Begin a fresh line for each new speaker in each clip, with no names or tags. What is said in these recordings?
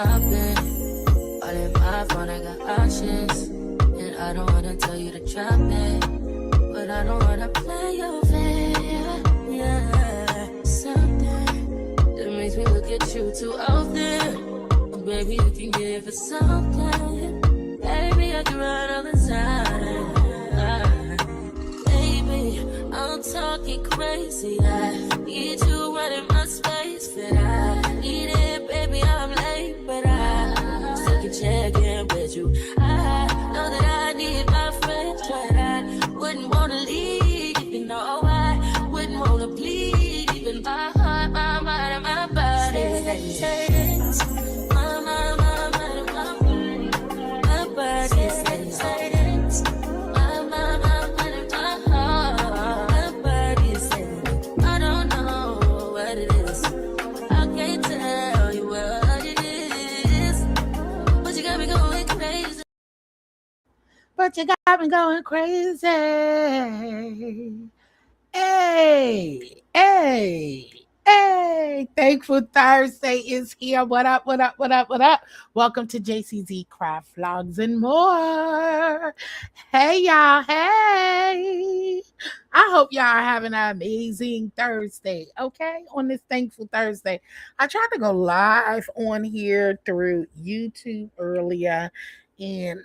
I've been. All in my phone, I got options. And I don't wanna tell you to drop it, but I don't wanna play your fair. Yeah, something that makes me look at you too often. Baby, you can give it something. Baby, I can run all the time. Baby, I'm talking crazy. I need you right in my space, but I need it, baby. I'm late, but I still can check in with you. I know that I need my friends, but I wouldn't wanna leave. You know, I wouldn't wanna bleed. Even my heart, my mind, and my body.
But you got me going crazy. Hey, hey, hey. Thankful Thursday is here. What up, what up, what up, what up? Welcome to JCZ Craft Vlogs and more. Hey, y'all. Hey. I hope y'all are having an amazing Thursday, okay? On this Thankful Thursday. I tried to go live on here through YouTube earlier,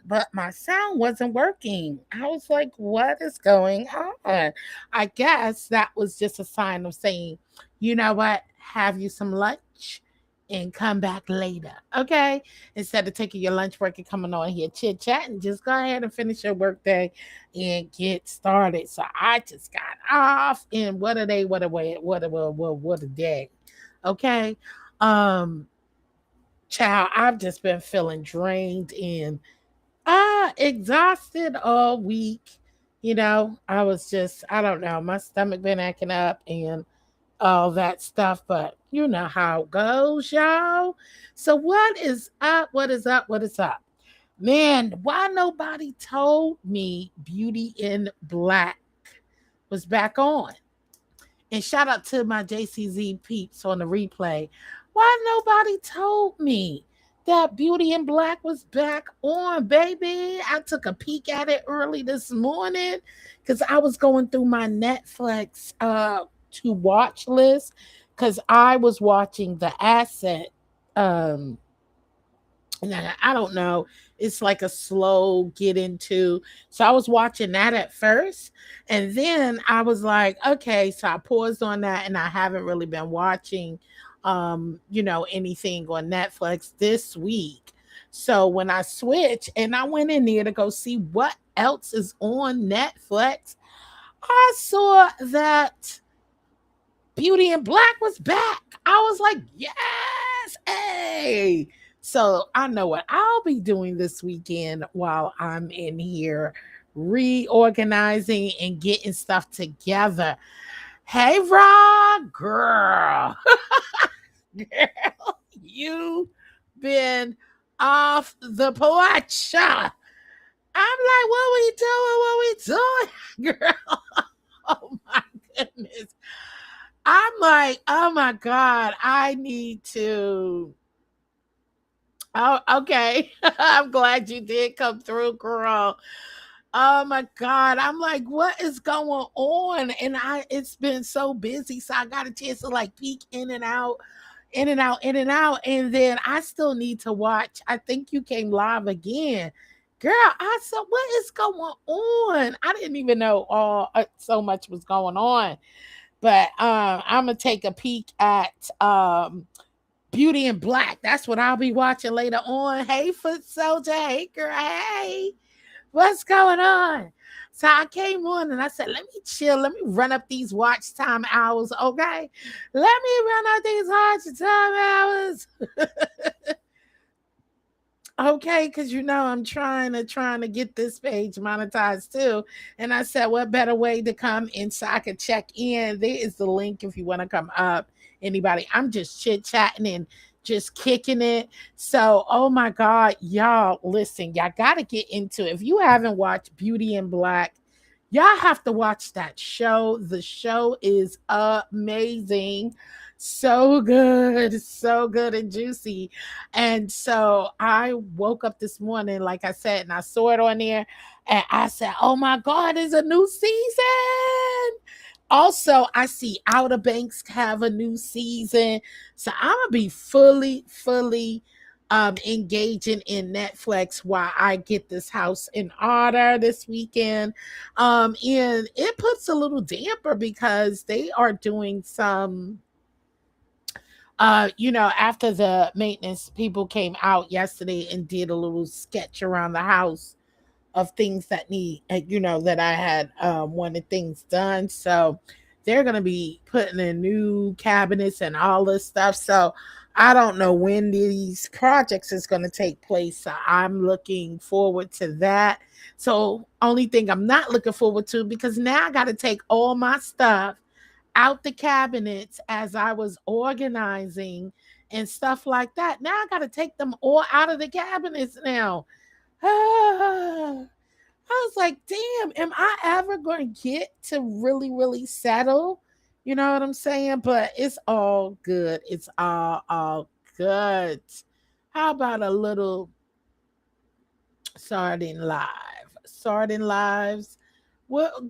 but my sound wasn't working. I was like, what is going on? I guess that was just a sign of saying, you know what, have you some lunch and come back later, okay? Instead of taking your lunch break and coming on here chit chatting, just go ahead and finish your workday and get started. So I just got off, and what a day, what a day, okay? Child, I've just been feeling drained and exhausted all week. I don't know, my stomach been acting up and all that stuff, but you know how it goes, y'all. So what is up? What is up? What is up? Man, why nobody told me Beauty in Black was back on? And shout out to my JCZ peeps on the replay. Why nobody told me that Beauty in Black was back on, baby? I took a peek at it early this morning because I was going through my Netflix to watch list because I was watching The Asset. And I don't know, it's like a slow get into. So I was watching that at first, and then I was like, okay, so I paused on that, and I haven't really been watching anything on Netflix this week. So when I switched and I went in there to go see what else is on Netflix, I saw that Beauty in Black was back. I was like, yes, hey. So I know what I'll be doing this weekend while I'm in here reorganizing and getting stuff together. Hey, Rob, girl. Girl, you been off the porch. I'm like, what we doing? Girl, oh my goodness. I'm like, oh my God, I need to. Oh, okay. I'm glad you did come through, girl. Oh my God. I'm like, what is going on? And it's been so busy. So I got a chance to like peek in and out, in and out, in and out. And then I still need to watch. I think you came live again. Girl, I said, what is going on? I didn't even know all so much was going on. But I'm gonna take a peek at Beauty in Black. That's what I'll be watching later on. Hey, Foot Soldier. Hey, girl. Hey, what's going on? So I came on and I said, let me chill. Let me run up these watch time hours, okay? Let me run up these watch time hours. Okay, because I'm trying to get this page monetized too. And I said, what better way to come in so I can check in? There is the link if you want to come up. Anybody, I'm just chit-chatting and just kicking it. So, oh my God, y'all, listen, y'all got to get into it. If you haven't watched Beauty in Black, y'all have to watch that show. The show is amazing. so good and juicy. And so I woke up this morning, like I said, and I saw it on there, and I said, "Oh my God, it's a new season!" Also, I see Outer Banks have a new season, so I'm gonna be fully engaging in Netflix while I get this house in order this weekend. And it puts a little damper because they are doing some after the maintenance people came out yesterday and did a little sketch around the house of things that need that I had wanted things done. So they're gonna be putting in new cabinets and all this stuff. So I don't know when these projects is gonna take place. So I'm looking forward to that. So only thing I'm not looking forward to, because now I gotta take all my stuff out the cabinets as I was organizing and stuff like that. Now I got to take them all out of the cabinets now. I was like, damn, am I ever going to get to really settle? You know what I'm saying? But it's all good. It's all good. How about a little sardine live? Sardine lives. Well,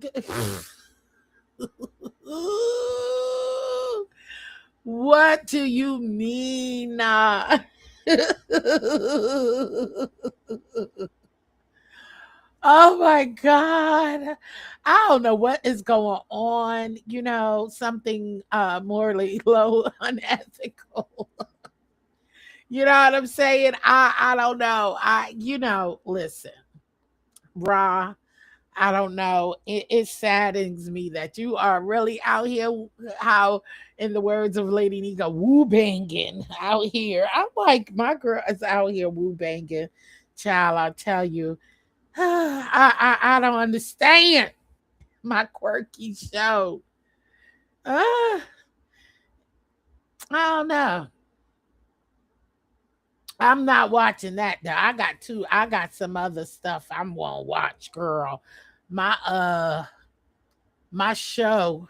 what do you mean? Oh my God. I don't know what is going on. Something morally low, unethical. You know what I'm saying? I don't know. Listen, raw. I don't know. It saddens me that you are really out here, how, in the words of Lady Nika, woo banging out here. I'm like, my girl is out here woo banging. Child, I tell you, I don't understand my quirky show. I don't know. I'm not watching that though. I got some other stuff I'm gonna watch, girl. My show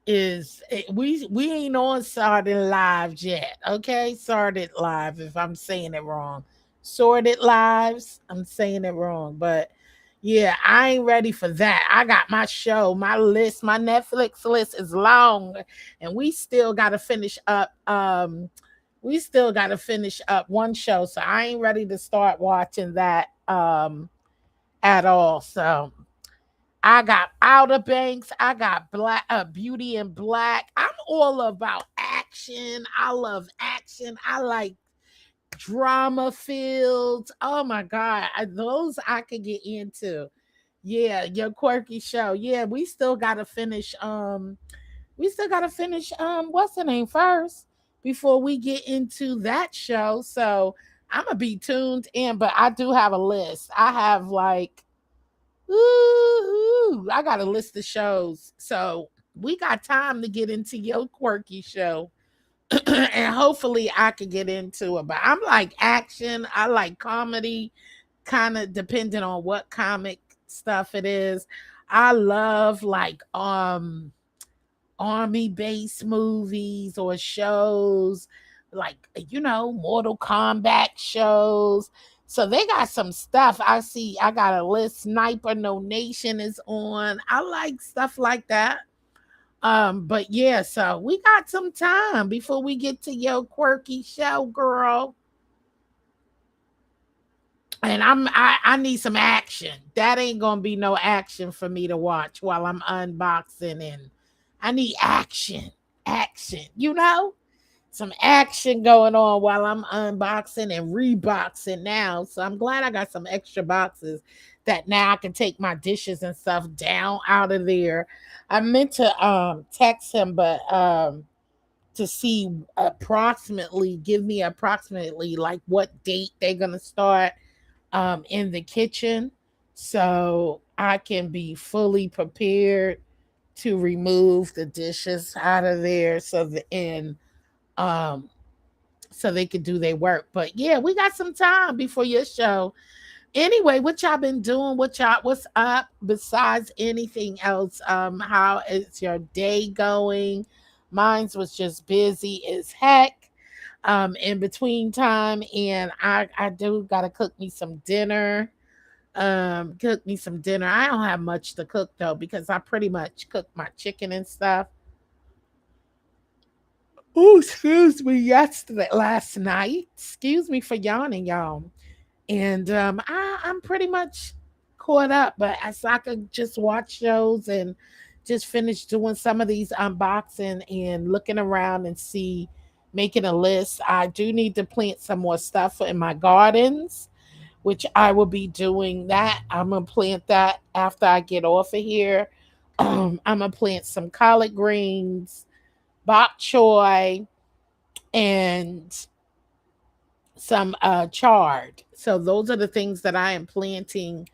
we ain't on Sorted Live yet. Okay, Sorted Live. If I'm saying it wrong, Sorted Lives. I'm saying it wrong, but yeah, I ain't ready for that. I got my show, my list, my Netflix list is long, and we still got to finish up. We still got to finish up one show, so I ain't ready to start watching that at all. So I got Outer Banks. I got Black Beauty and Black. I'm all about action. I love action. I like drama filled. Oh my God, those I could get into. Yeah, your quirky show. Yeah, we still gotta finish what's the name first before we get into that show. So I'm gonna be tuned in, but I do have a list. I have like ooh, I got a list of shows. So we got time to get into your quirky show. And hopefully I could get into it. But I'm like action, I like comedy, kind of depending on what comic stuff it is. I love like army based movies or shows, like Mortal Kombat shows. So they got some stuff. I got a list. Sniper No Nation is on. I like stuff like that. But yeah, so we got some time before we get to your quirky show, girl. And I need some action. That ain't gonna be no action for me to watch while I'm unboxing, and I need action. Action, some action going on while I'm unboxing and reboxing now. So I'm glad I got some extra boxes that now I can take my dishes and stuff down out of there. I meant to text him, but to see give me approximately like what date they're gonna start in the kitchen, so I can be fully prepared to remove the dishes out of there, um so they could do their work. But yeah, we got some time before your show. Anyway, what y'all been doing? What's up besides anything else? How is your day going? Mine's was just busy as heck in between time, and I do gotta cook me some dinner. Cook me some dinner. I don't have much to cook though because I pretty much cook my chicken and stuff. Oh, excuse me, yesterday, last night. Excuse me for yawning, y'all. And I'm pretty much caught up, but as I could just watch shows and just finish doing some of these unboxing and looking around and see, making a list. I do need to plant some more stuff in my gardens, which I will be doing that. I'm gonna plant that after I get off of here. I'm gonna plant some collard greens, bok choy, and some chard. So those are the things that I am planting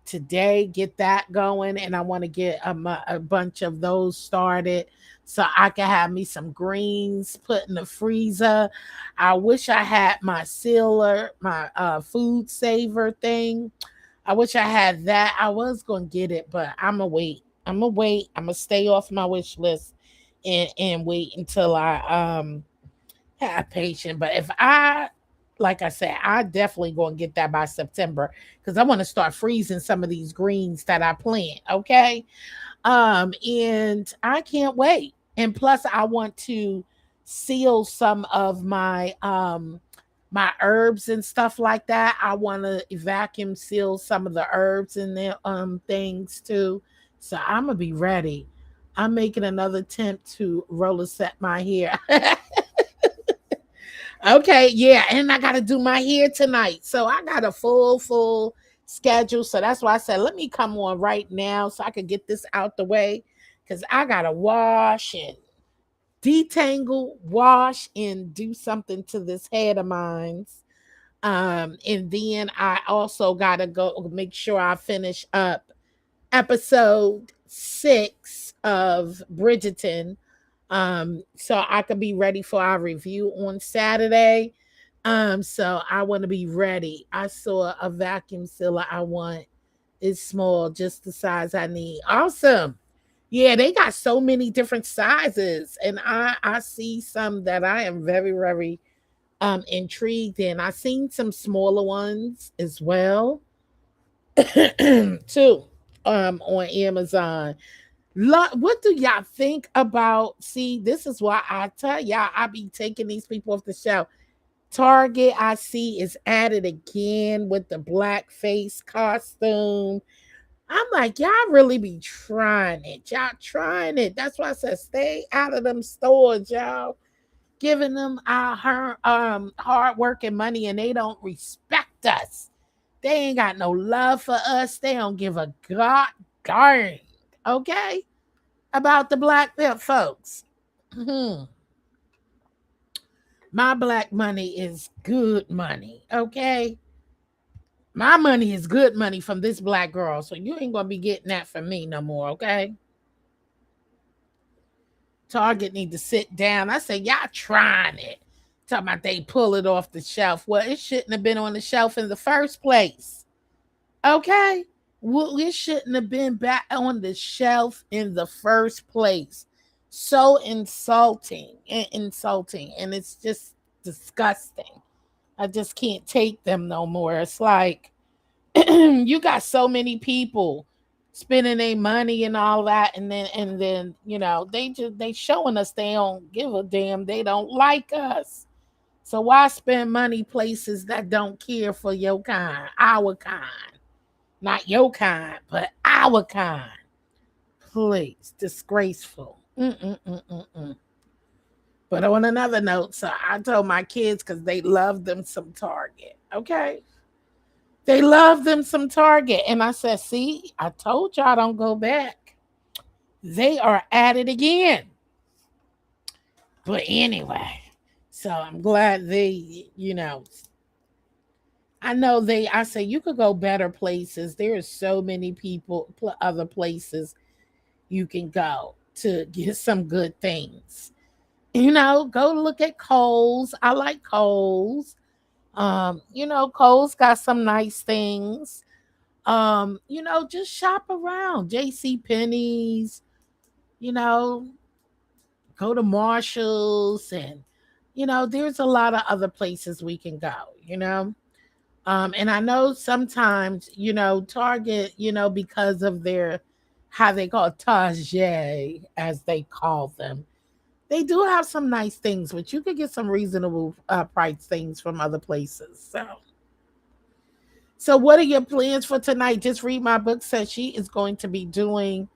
today. Get that going, and I want to get a bunch of those started so I can have me some greens put in the freezer. I wish I had my sealer, my food saver thing. I wish I had that. I was gonna get it, but I'm gonna wait. I'm gonna wait. I'm gonna stay off my wish list and wait until I have patience. But if I, like I said, I definitely gonna get that by September because I want to start freezing some of these greens that I plant. Okay. And I can't wait. And plus I want to seal some of my herbs and stuff like that. I want to vacuum seal some of the herbs in their things too. So I'm gonna be ready. I'm making another attempt to roller set my hair. Okay, yeah, and I got to do my hair tonight. So I got a full schedule. So that's why I said, let me come on right now so I could get this out the way cuz I got to wash and detangle, wash and do something to this head of mine. And then I also got to go make sure I finish up episode 6 of Bridgerton, so I could be ready for our review on Saturday. So I want to be ready. I saw a vacuum sealer I want. It's small, just the size I need. Awesome. Yeah, they got so many different sizes, and I see some that I am very intrigued in. I seen some smaller ones as well too on Amazon. What do y'all think about? See, this is why I tell y'all I be taking these people off the shelf. Target, I see, is at it again with the black face costume. I'm like, y'all really be trying it. Y'all trying it. That's why I said stay out of them stores, y'all. Giving them our hard work and money and they don't respect us. They ain't got no love for us. They don't give a god darn. Okay? About the black belt folks. My black money is good money. Okay? My money is good money from this black girl. So you ain't gonna be getting that from me no more, okay? Target need to sit down. I say, y'all trying it. Talking about they pull it off the shelf. Well, it shouldn't have been on the shelf in the first place. Okay? Well, it shouldn't have been back on the shelf in the first place. So insulting and insulting. And it's just disgusting. I just can't take them no more. It's like you got so many people spending their money and all that, and then they showing us they don't give a damn. They don't like us. So why spend money places that don't care for your kind, our kind, not your kind, but our kind? Please, disgraceful. Mm-mm-mm-mm-mm. But on another note, so I told my kids because they love them some Target. Okay. They love them some Target. And I said, see, I told y'all don't go back. They are at it again. But anyway, so I'm glad I know I say you could go better places. There are so many other places you can go to get some good things. Go look at Kohl's. I like Kohl's. Kohl's got some nice things. Just shop around. JC Penney's, you know, go to Marshalls, and there's a lot of other places we can go. And I know sometimes, Target, because of their how they call it, Target, as they call them, they do have some nice things, but you could get some reasonable price things from other places. So what are your plans for tonight? Just read my book says she is going to be doing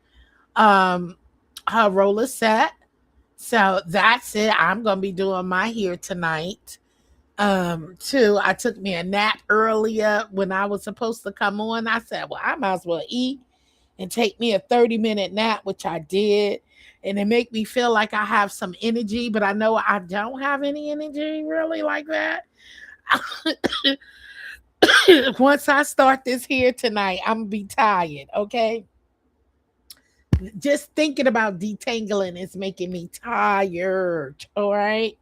um her roller set. So that's it. I'm gonna be doing my hair tonight. Too. I took me a nap earlier when I was supposed to come on. I said, well, I might as well eat and take me a 30-minute nap, which I did. And it make me feel like I have some energy, but I know I don't have any energy really like that. Once I start this here tonight, I'm gonna be tired. Okay. Just thinking about detangling is making me tired. All right.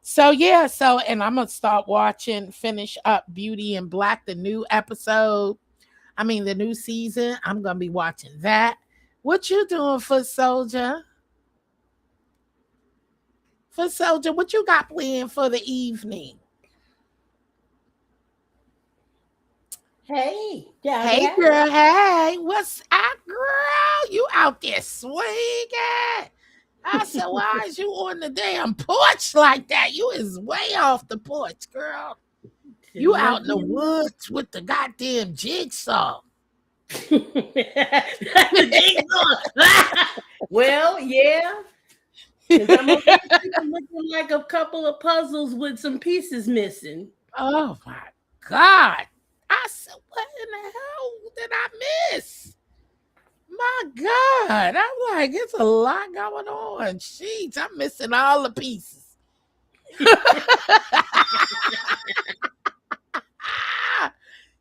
So yeah, and I'm gonna start watching, finish up Beauty and Black, the new episode. I mean the new season. I'm gonna be watching that. What you doing, Foot Soldier? Foot Soldier, what you got planned for the evening?
Hey, howdy,
Hey
howdy.
girl, hey, what's up, girl? You out there swinging? I said, why is you on the damn porch like that? You is way off the porch, girl. You out in the woods with the goddamn jigsaw.
The jigsaw. Well, yeah. 'Cause I'm over here looking like a couple of puzzles with some pieces missing.
Oh my God. I said, what in the hell did I miss? My God. I'm like, it's a lot going on. Jeez, I'm missing all the pieces.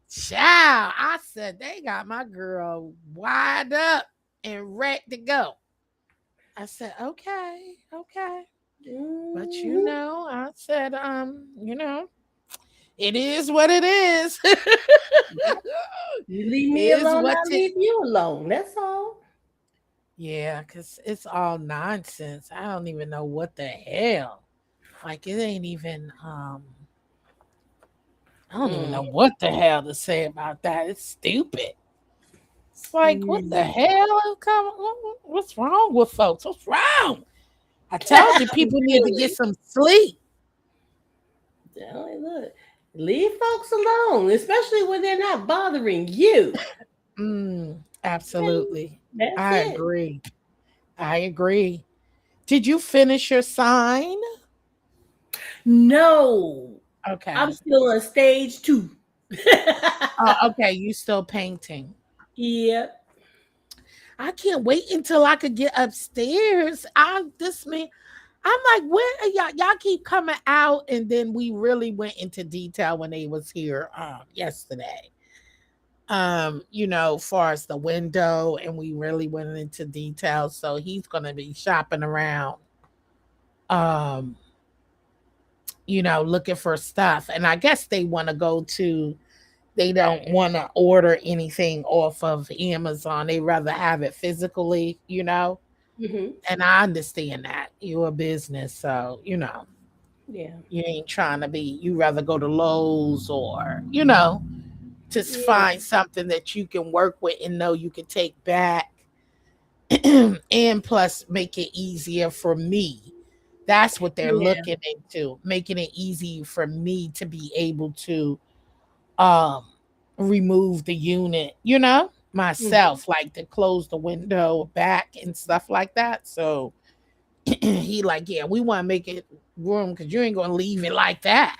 Child, I said, they got my girl wired up and ready to go. I said, okay. But I said, it is what it is.
You leave me alone, I'll leave you alone. That's all.
Yeah, because it's all nonsense. I don't even know what the hell. Like it ain't even I don't even know what the hell to say about that. It's stupid. It's like, what the hell? What's wrong with folks? What's wrong? I told you people need to get some sleep.
Look, leave folks alone, especially when they're not bothering you.
Absolutely.
That's
I
it.
agree. I agree. Did you finish your sign?
No.
Okay.
I'm still on stage 2.
Okay. You still painting?
Yep.
I can't wait until I could get upstairs. I'm like, where are y'all? Y'all keep coming out, and then we really went into detail when they was here yesterday. Far as the window, and we really went into detail. So he's gonna be shopping around, looking for stuff. And I guess they want to they don't want to order anything off of Amazon. They rather have it physically,
Mm-hmm.
And I understand that you're a business, so
Yeah.
you ain't trying to be. You rather go to Lowe's or just find something that you can work with and know you can take back, and plus make it easier for me. That's what they're looking into, making it easy for me to be able to um remove the unit, myself, like to close the window back and stuff like that. So he like, yeah, we want to make it room because you ain't gonna leave it like that.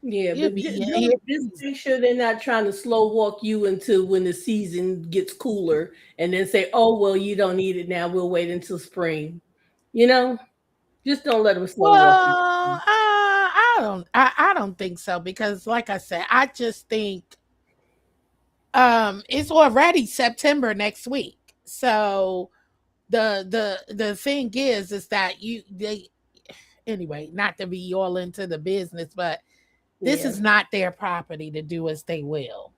Yeah,
You'll
but
be
just make sure they're not trying to slow walk you until when the season gets cooler and then say, oh, well, you don't need it now. We'll wait until spring. You know, just don't let them slow walk you.
Well, I don't think so because, like I said, I just think it's already September next week. So the thing is that they anyway, not to be all into the business, but this is not their property to do as they will.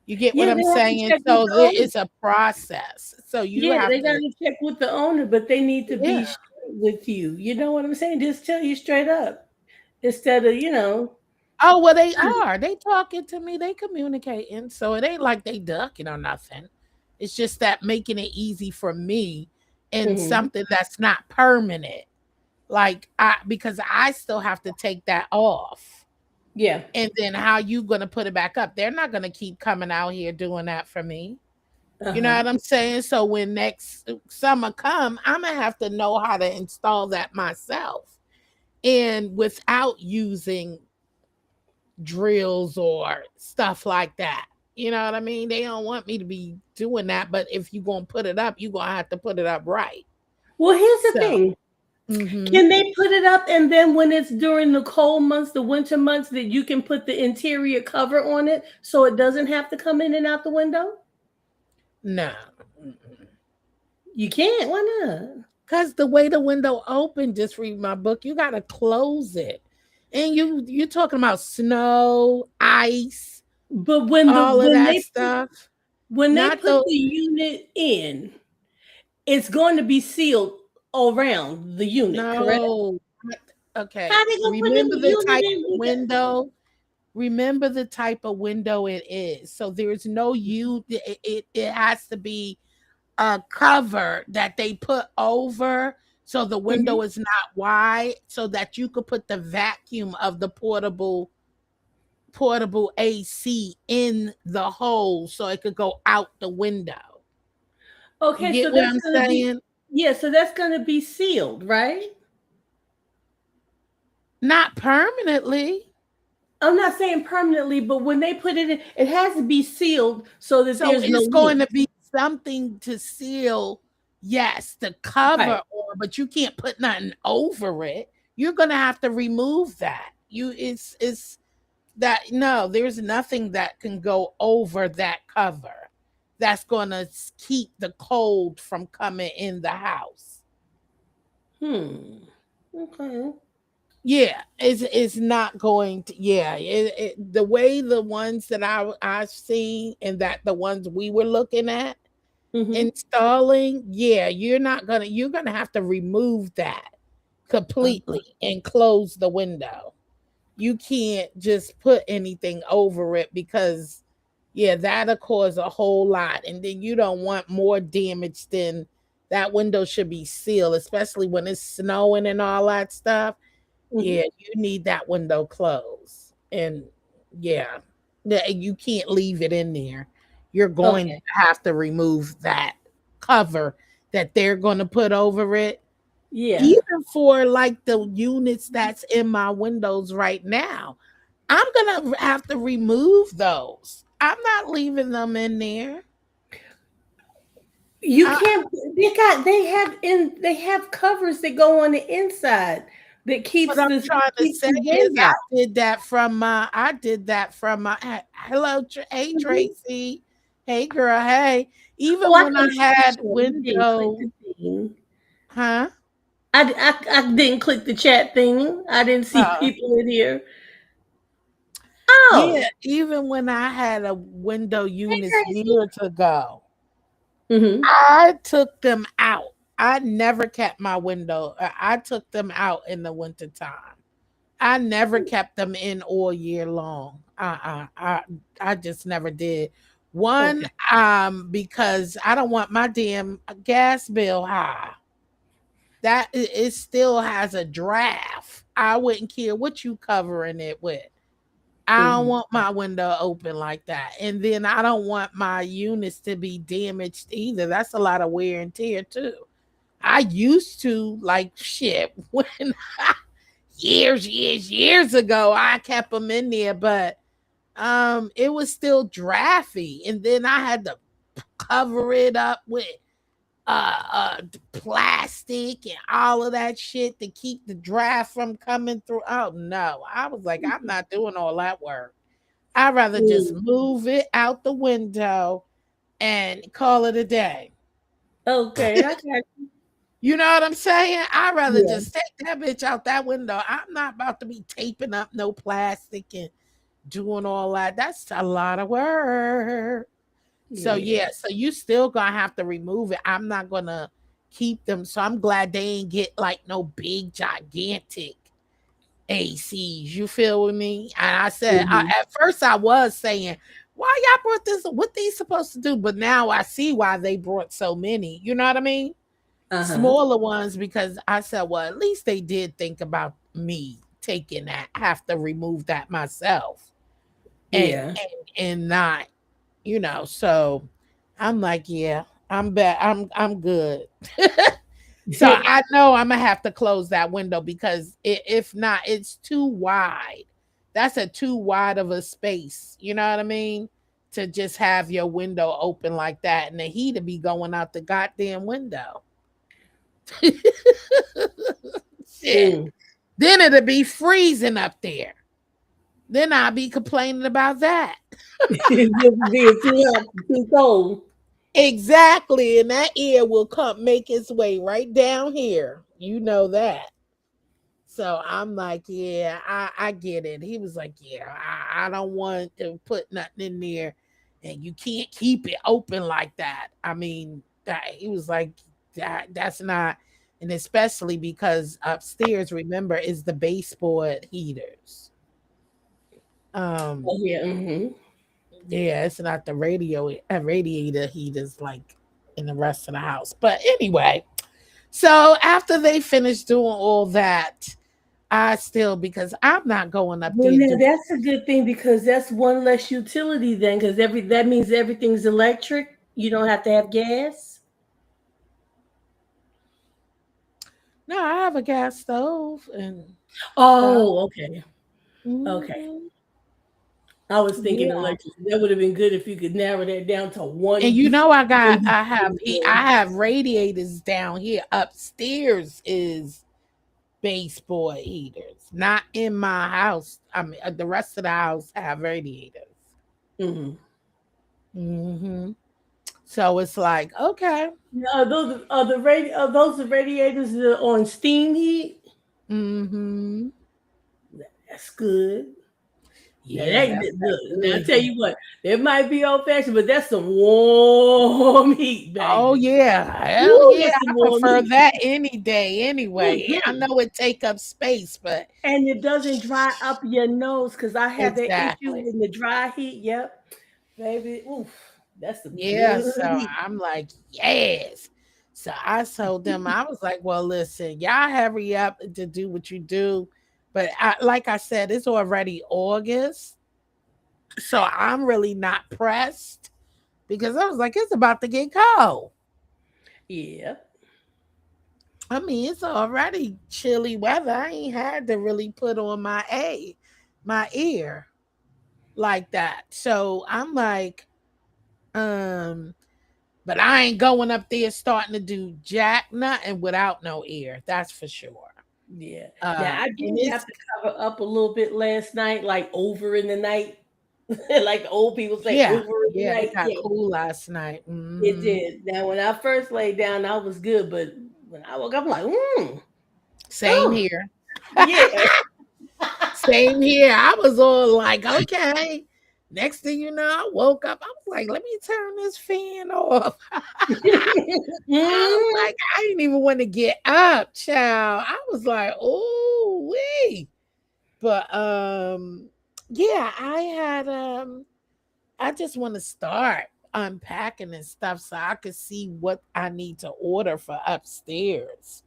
You get what I'm saying? So there is a process. So you have
they
to
got to check with the owner, but they need to be sure with you. You know what I'm saying? Just tell you straight up instead of,
Oh, well, they are. They talking to me. They communicating. So it ain't like they ducking or nothing. It's just that making it easy for me and
Mhm.
something that's not permanent. Like I because I still have to take that off.
Yeah.
And then how you gonna put it back up? They're not gonna keep coming out here doing that for me. You know
Uh-huh.
what I'm saying? So when next summer come, I'm gonna have to know how to install that myself. And without using drills or stuff like that. You know what I mean? They don't want me to be doing that, but if you're gonna put it up, you're gonna have to put it up right.
Well, here's the
So,
thing.
mhm.
Can they put it up and then when it's during the cold months, the winter months, that you can put the interior cover on it so it doesn't have to come in and out the window?
No,
You can't. Why not?
because the way the window open, just read my book. You gotta close it, and you're talking about snow, ice,
But when the
all of that stuff.
when they
Not
put
the
the unit in, it's going to be sealed around the unit, correct?
no. Okay,
How they gonna put
remember
the
the
unit
type
in
of
with that?
window. Remember the type of window it is. So there's no you. It has to be a cover that they put over so the
Mhm.
window is not wide so that you could put the vacuum of the portable AC in the hole so it could go out the window. You
Okay,
get
so
what
that's
I'm
gonna be
saying?
yeah, so that's gonna be sealed, right?
Not permanently.
I'm not saying permanently, but when they put it in, it has to be sealed so that
So
there's no
it's going
leak.
to be something to seal, yes, the cover,
Right.
or but you can't put nothing over it. You're gonna have to remove that. It's that no, there's nothing that can go over that cover that's gonna keep the cold from coming in the house.
Hmm. Okay.
Yeah, it's not going to. Yeah, the way the ones that I've seen and that the ones we were looking at
Mm-hmm.
installing, yeah, you're gonna have to remove that completely and close the window. You can't just put anything over it because yeah, that'll cause a whole lot. And then you don't want more damage than that window should be sealed, especially when it's snowing and all that stuff.
Mm-hmm.
Yeah, you need that window closed. And yeah, you can't leave it in there. You're going to
Okay.
have to remove that cover that they're going to put over it.
Yeah.
Even for like the units that's in my windows right now, I'm going to have to remove those. I'm not leaving them in there.
You
I,
can't they have covers that go on the inside that
what I'm trying to
keeps
say
the
is
wind out.
I did that from my hello hey
Mhm.
Tracy. Hey girl, hey.
Oh,
Even
I
when I
thought you
had
said you didn't click
window,
the thing.
huh?
I didn't click the chat thing. I didn't see
Uh,
people in here.
yeah,
Oh,
even when I had a window
hey
units
Tracy.
years ago,
Mm-hmm.
I took them out. I never kept my window. I took them out in the wintertime. I never kept them in all year long. I just never did. One,
Okay.
because I don't want my damn gas bill high. That it still has a draft. I wouldn't care what you covering it with. I don't
Mm-hmm.
want my window open like that. And then I don't want my units to be damaged either. That's a lot of wear and tear too. I used to like shit when years ago I kept them in there, but it was still drafty. And then I had to cover it up with plastic and all of that shit to keep the draft from coming through. Oh no. I was like, I'm not doing all that work. I'd rather just
Mm.
move it out the window and call it a day.
Okay, I got
You know what I'm saying? I'd rather
yeah,
just take that bitch out that window. I'm not about to be taping up no plastic and doing all that. That's a lot of work. So
yeah.
yeah, so you still gonna have to remove it. I'm not gonna keep them. So I'm glad they ain't get like no big gigantic ACs. You feel with me? And I said,
Mhm.
at first I was saying, why y'all brought this? What these supposed to do? But now I see why they brought so many. You know what I mean?
Uh-huh.
Smaller ones, because I said, well, at least they did think about me taking that. Have to remove that myself, and
Yeah.
and not, So I'm like, yeah, I'm back. I'm good. So I know I'm gonna have to close that window because if not, it's too wide. That's a too wide of a space. You know what I mean? To just have your window open like that and the heat to be going out the goddamn window. Shit.
Mm.
Then it'll be freezing up there. Then I'll be complaining about that.
Just being too hot, too cold.
Exactly. And that air will come make its way right down here. You know that. So I'm like, yeah, I get it. He was like, yeah, I don't want to put nothing in there, and you can't keep it open like that. I mean, he was like, that's not, and especially because upstairs, remember, is the baseboard heaters.
Oh
Um,
yeah. Mm-hmm.
yeah, it's not the radiator heaters like in the rest of the house. But anyway, so after they finished doing all that, I still, because I'm not going up
Well,
there
now
doing.
that's a good thing because that's one less utility then, because that means everything's electric. You don't have to have gas.
No, I have a gas stove and stuff.
Oh, okay. Okay.
Mhm.
I was thinking
Yeah.
electric. That would have been good if you could narrow that down to
And
one.
I have radiators down here. Upstairs is baseboard heaters. Not in my house. I mean, the rest of the house have radiators.
Mm-hmm.
Hmm. So it's like, okay.
Now, are those the radiators that are on steam heat?
Hmm.
That's good. Now
Yeah, that's that
look, now I
good
tell
heat.
you what, it might be old fashioned, but that's some warm heat,
Oh
baby.
yeah, hell
Woo,
yeah.
that's some
I
warm
prefer
heat.
that any day anyway. I
Mhm.
know it take up space, but
And it doesn't dry up your nose because I have that issue
exactly.
with the dry heat. Yep, baby. Oof, that's some
Yeah,
good
so
heat.
I'm like, yes. So I told them, I was like, well, listen, y'all hurry up to do what you do. But like I said, it's already August. So I'm really not pressed because I was like, it's about to get cold.
Yeah,
I mean, it's already chilly weather. I ain't had to really put on my ear like that. So I'm like, um, but I ain't going up there starting to do jack nothing without no ear. That's for sure.
yeah. Now I
And
did have
it's
to cover up a little bit last night, like over in the night, like the old people say,
yeah,
over in the
yeah, it
night.
got
Yeah,
cool last night.
it
Hmm.
did. Now when I first laid down, I was good, but when I woke up, I'm like,
Same
oh,
here.
yeah.
Same here. I was all like, okay. Next thing you know, I woke up. I was like, let me turn this fan off. I was
Mm,
like, I didn't even want to get up, child. I was like, oh, wee. But yeah, I just want to start unpacking and stuff so I could see what I need to order for upstairs.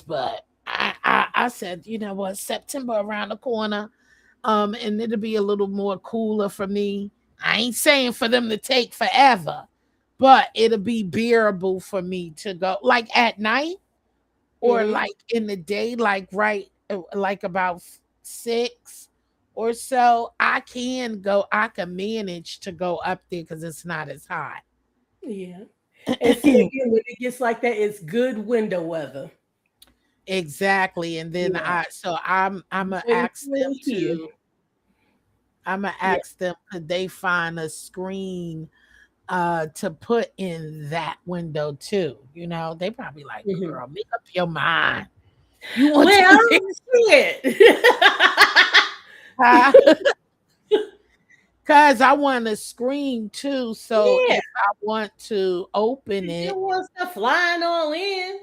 But I said, you know what, September around the corner, and it'll be a little more cooler for me. I ain't saying for them to take forever, but it'll be bearable for me to go like at night or
mhm.
like in the day, like right, like about 6 or so. I can manage to go up there because it's not as hot.
Yeah. And see again, when it gets like that, it's good window weather.
Exactly. And then
Yeah.
I'm gonna
Same
ask them
thing here.
to I'm gonna
Yeah.
ask them could they find a screen to put in that window too. You know, they probably like,
Mhm.
girl, make up your mind. You want to
Well, shit.
huh? Cause I want a screen too. So
Yeah,
if I want to open
you
it,
don't want stuff flying all in.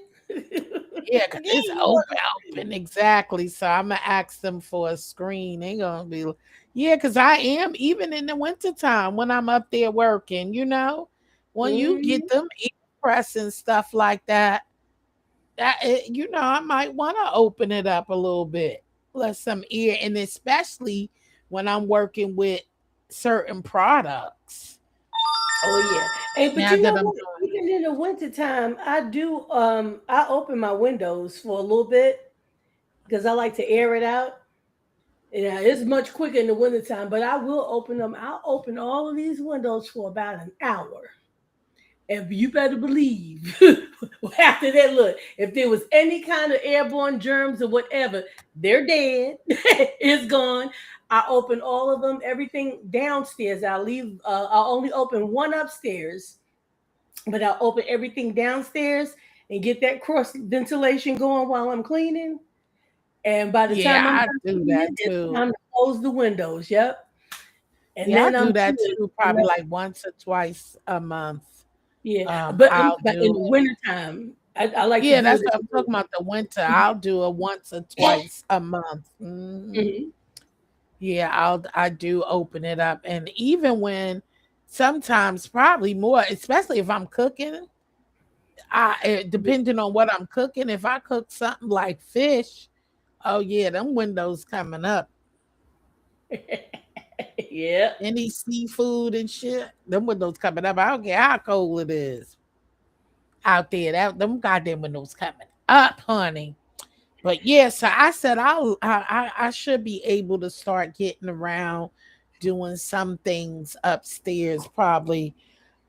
yeah, cause
Yeah,
it's
you
open,
want
open exactly. So I'm gonna ask them for a screen. They gonna be, yeah, cause I am even in the wintertime when I'm up there working. When you get
Mhm.
them ear press and stuff like that, I might want to open it up a little bit, let some ear, and especially when I'm working with certain products.
Oh yeah. Hey, but
Now
you
that
know
I'm
what? Even in the wintertime, I open my windows for a little bit because I like to air it out. Yeah, it's much quicker in the wintertime, but I will open them. I'll open all of these windows for about an hour. And you better believe after that, look, if there was any kind of airborne germs or whatever, they're dead. It's gone. I open all of them, everything downstairs. I'll only open one upstairs, but I'll open everything downstairs and get that cross ventilation going while I'm cleaning. And by the
yeah,
time I'm
I
done
do that
cleaning, it's
too.
time to close the windows. Yep. And
Yeah, I
then I'm
do that
good.
too,
And
probably like once or twice a month.
yeah, but
I'll
but in
do
the
it.
wintertime, I like to
Yeah,
do
that's
it
what
in
I'm
the
talking about. The winter, I'll do it once or twice a month.
Mhm.
Yeah, I do open it up, and even when sometimes probably more, especially if I'm cooking. Depending on what I'm cooking, if I cook something like fish, oh yeah, them windows coming up.
Yeah.
Any seafood and shit, them windows coming up. I don't care how cold it is out there. Them goddamn windows coming up, honey. But yeah, so I said I should be able to start getting around doing some things upstairs probably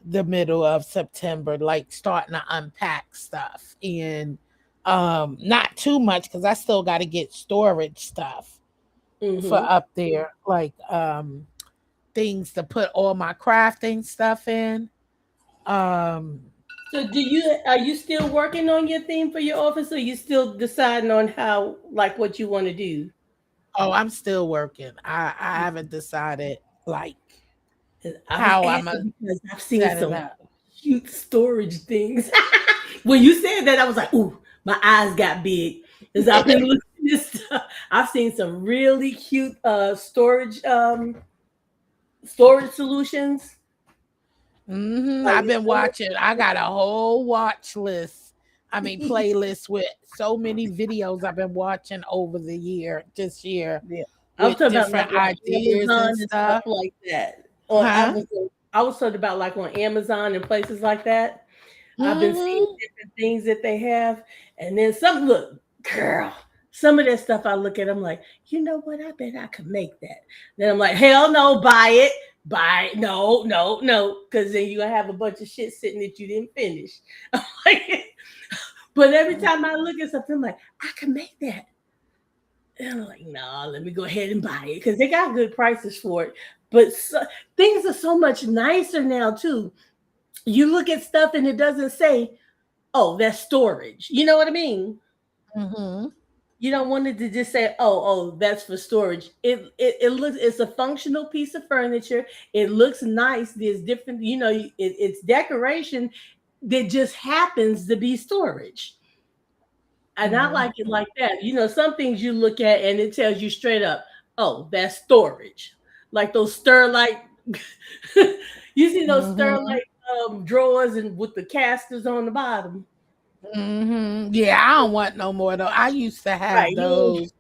the middle of September, like starting to unpack stuff and not too much because I still got to get storage stuff for
Hmm.
up there, like things to put all my crafting stuff in. Um
So are you still working on your theme for your office, or you still deciding on how like what you want to do?
oh, I'm still working. I haven't decided like
'Cause I was
how I'm gonna
asking because I've seen
set it
some
up.
cute storage things. When you said that, I was like, "Ooh, my eyes got big." Because I've been looking at this stuff. I've seen some really cute storage solutions. Like
I've been watching. I got a whole watch list. I mean, playlist with so many videos I've been watching over the year, this year,
yeah. I'm
with
talking about
different
like
ideas
Amazon
and
and stuff
stuff.
like that. On
Huh?
Amazon, I was talking about like on Amazon and places like that. I've been seeing
Hmm.
different things that they have, and then some look, girl. Some of that stuff I look at, I'm like, you know what? I bet I could make that. Then I'm like, hell no, buy it, buy it. No, no, no, because then you gonna have a bunch of shit sitting that you didn't finish. But every time I look at something, I'm like, I can make that. And I'm like, no, let me go ahead and buy it because they got good prices for it. But things are so much nicer now too. You look at stuff and it doesn't say, "Oh, that's storage." You know what I mean?
Hmm.
You don't want it to just say, "Oh, that's for storage." It looks it's a functional piece of furniture. It looks nice. There's different, it's decoration that just happens to be storage. And I
Hmm.
like it like that. Some things you look at and it tells you straight up, "Oh, that's storage." Like those Sterlite. You see those
Hmm.
Sterlite drawers and with the casters on the bottom.
Yeah, I don't want no more though. I used to have
Right.
those.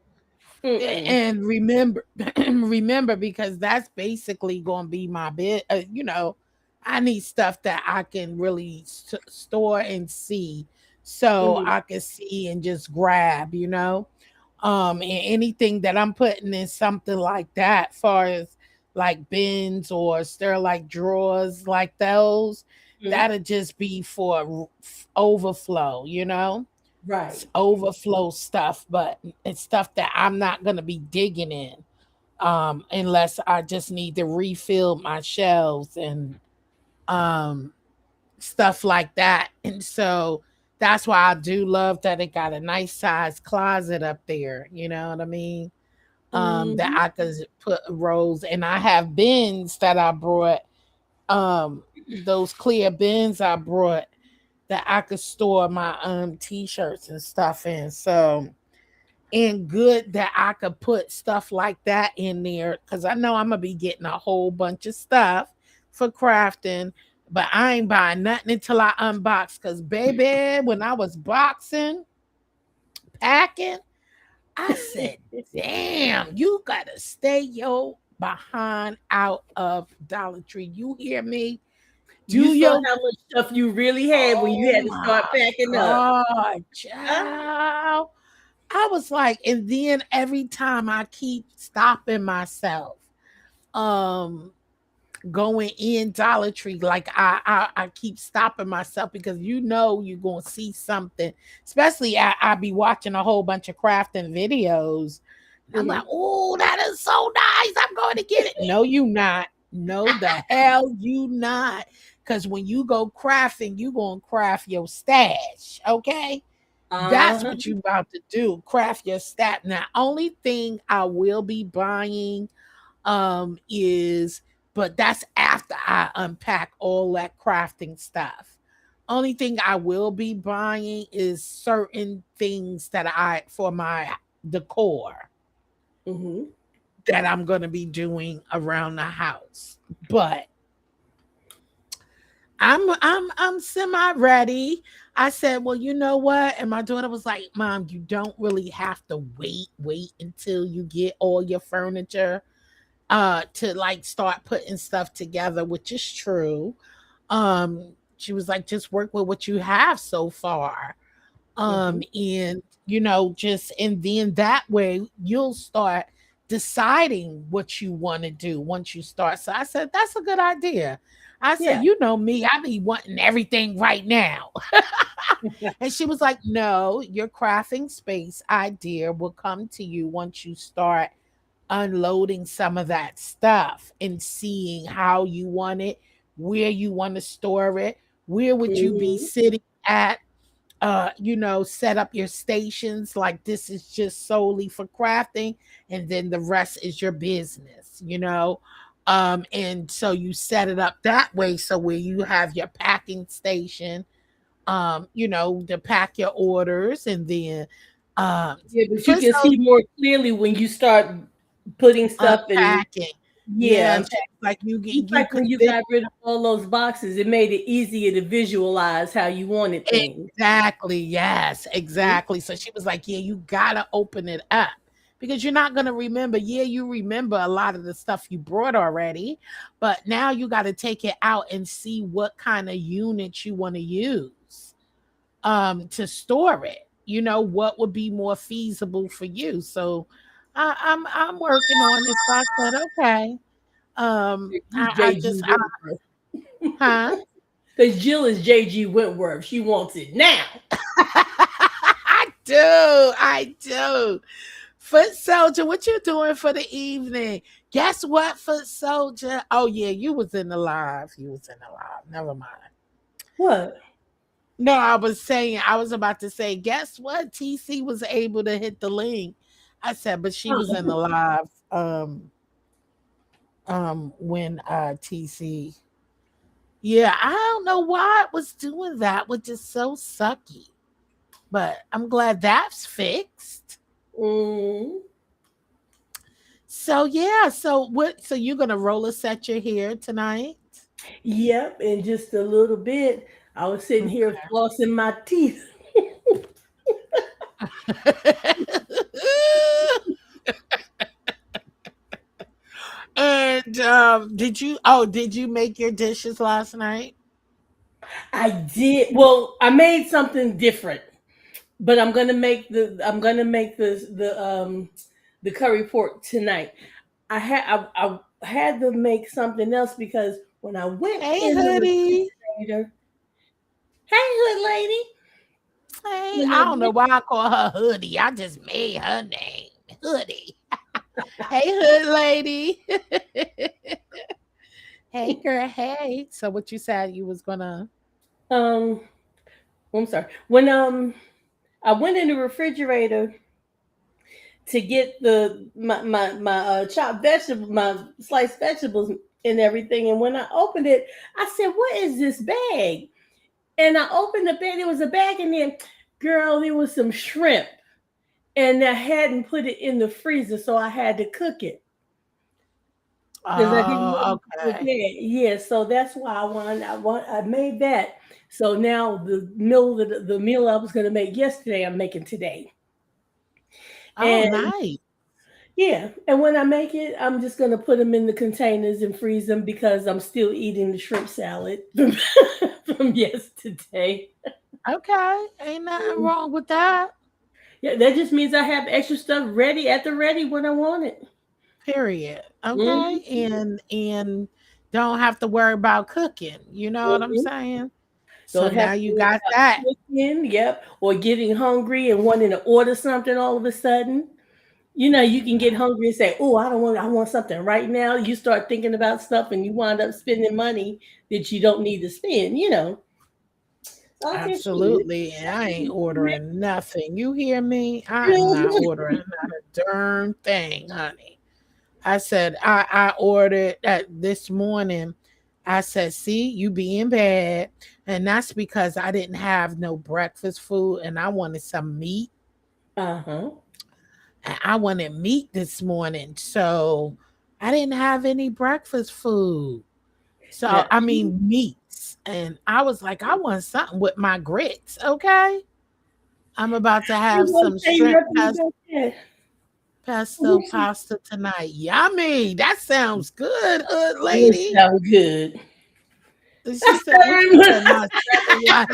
Mm-mm.
And remember, remember, because that's basically going to be my bit. I need stuff that I can really store and see, so
Mhm.
I can see and just grab. And anything that I'm putting in something like that, far as like bins or like drawers, like those,
Mhm.
that'll just be for overflow.
Right.
Overflow stuff, but it's stuff that I'm not gonna be digging in unless I just need to refill my shelves and um stuff like that. And so that's why I do love that it got a nice size closet up there. You know what I mean? that
Mhm.
I could put rolls, and I have bins that I brought, those clear bins I brought that I could store my t-shirts and stuff in. So, and good that I could put stuff like that in there because I know I'm gonna be getting a whole bunch of stuff for crafting, but I ain't buying nothing until I unbox. Cause baby, when I was boxing, packing, I said, damn, you gotta stay your behind out of Dollar Tree. You hear me?
You
Do
saw
your
how much stuff you really had when you
oh
had to
my
start packing up.
God,
Huh?
child. I was like, and then every time I keep stopping myself, um, going in Dollar Tree, like I keep stopping myself because you know you're gonna see something. Especially I be watching a whole bunch of crafting videos. And I'm like,
Mhm.
oh, that is so nice. I'm going to get it. No, you not. No, the hell you not. Because when you go crafting, you gonna craft your stash. Okay. That's
Uh-huh.
what you about to do. Craft your stat. Now, only thing I will be buying is but that's after I unpack all that crafting stuff. Only thing I will be buying is certain things that I for my decor
Mhm.
that I'm going to be doing around the house. But I'm semi ready. I said, well, you know what? And my daughter was like, Mom, you don't really have to wait until you get all your furniture to like start putting stuff together, which is true. She was like, just work with what you have so far.
Mhm.
And just and then that way you'll start deciding what you want to do once you start. So I said, that's a good idea. I said,
Yeah.
you know me, I be wanting everything right now. And she was like, no, your crafting space idea will come to you once you start unloading some of that stuff and seeing how you want it, where you want to store it, where would you be
Mhm.
sitting at, set up your stations like this is just solely for crafting and then the rest is your business. And so you set it up that way so where you have your packing station, to pack your orders and then um
Yeah, but you
for
can
so
see more clearly when you start putting stuff in.
unpacking.
Yeah,
Yeah, and she was like
just
you
like
could
when you
then
got rid of all those boxes, it made it easier to visualize how you wanted things.
exactly, yes,
Mhm.
exactly. So she was like, yeah, you gotta open it up because you're not gonna remember. Yeah, you remember a lot of the stuff you brought already, but now you got to take it out and see what kind of unit you want to use to store it. What would be more feasible for you. So I'm working on it. So I said, okay.
You
I
JG
just
Wentworth.
huh?
Because Jill is JG Wentworth. She wants it now.
I do. I do. Foot Soldier, what you doing for the evening? Guess what, Foot Soldier? Oh yeah, you was in the live. You was in the live. Never mind.
What?
No, I was about to say, guess what? TC was able to hit the link. I said, but she was in the
Uh-uh.
live when TC. Yeah, I don't know why it was doing that, which is so sucky. But I'm glad that's fixed.
Mm.
So yeah, so what? So you're gonna roller set your hair tonight?
Yep, in just a little bit. I was sitting here flossing my teeth.
And did you make your dishes last night?
I did. Well, I made something different, but I'm gonna make the curry pork tonight. I had to make something else because when I went
Hey,
in the
hoodie.
refrigerator, hey hood lady,
Hey,
when I
I don't know
went
why I call her hoodie. I just made her name hoodie. Hey, hood lady. Hey, girl. Hey. So what you said you was gonna?
um I'm sorry. When I went in the refrigerator, to get my chopped vegetable, my sliced vegetables and everything. And when I opened it, I said, "What is this bag?" And I opened the bag. There was a bag in there, girl. There was some shrimp, and I hadn't put it in the freezer, so I had to cook it because I didn't
Oh,
want it
okay.
prepared. Yeah, so that's why I made that. So now the meal I was going to make yesterday, I'm making today.
Oh,
And
nice.
yeah, and when I make it, I'm just gonna put them in the containers and freeze them because I'm still eating the shrimp salad from yesterday.
Okay. Ain't nothing wrong with that.
Yeah, that just means I have extra stuff ready at the ready when I want it.
Period. Okay.
Mhm,
And don't have to worry about cooking. You know what I'm
mhm.
saying? So
Don't have
now
to
you
worry
got that.
about cooking, yep, or getting hungry and wanting to order something all of a sudden. You can get hungry and say, "Oh, I want something right now." You start thinking about stuff and you wind up spending money that you don't need to spend. So I said, "Shoot,
Absolutely. And I ain't
it's
ordering nothing. You hear me? I am not
real."
ordering not a darn thing, honey. I said I ordered this morning. I said, see, you being bad. And that's because I didn't have no breakfast food and I wanted some meat.
Uh-huh.
And I wanted meat this morning. So I didn't have any breakfast food. So
Now,
I mean meats. And I was like, I want something with my grits. Okay. I'm about to
you
have
want
some
to say
shrimp
nothing about that.
pesto pasta tonight. Yummy. That sounds good, hood
It
lady.
sounds good.
And she said, what you said, my seven wide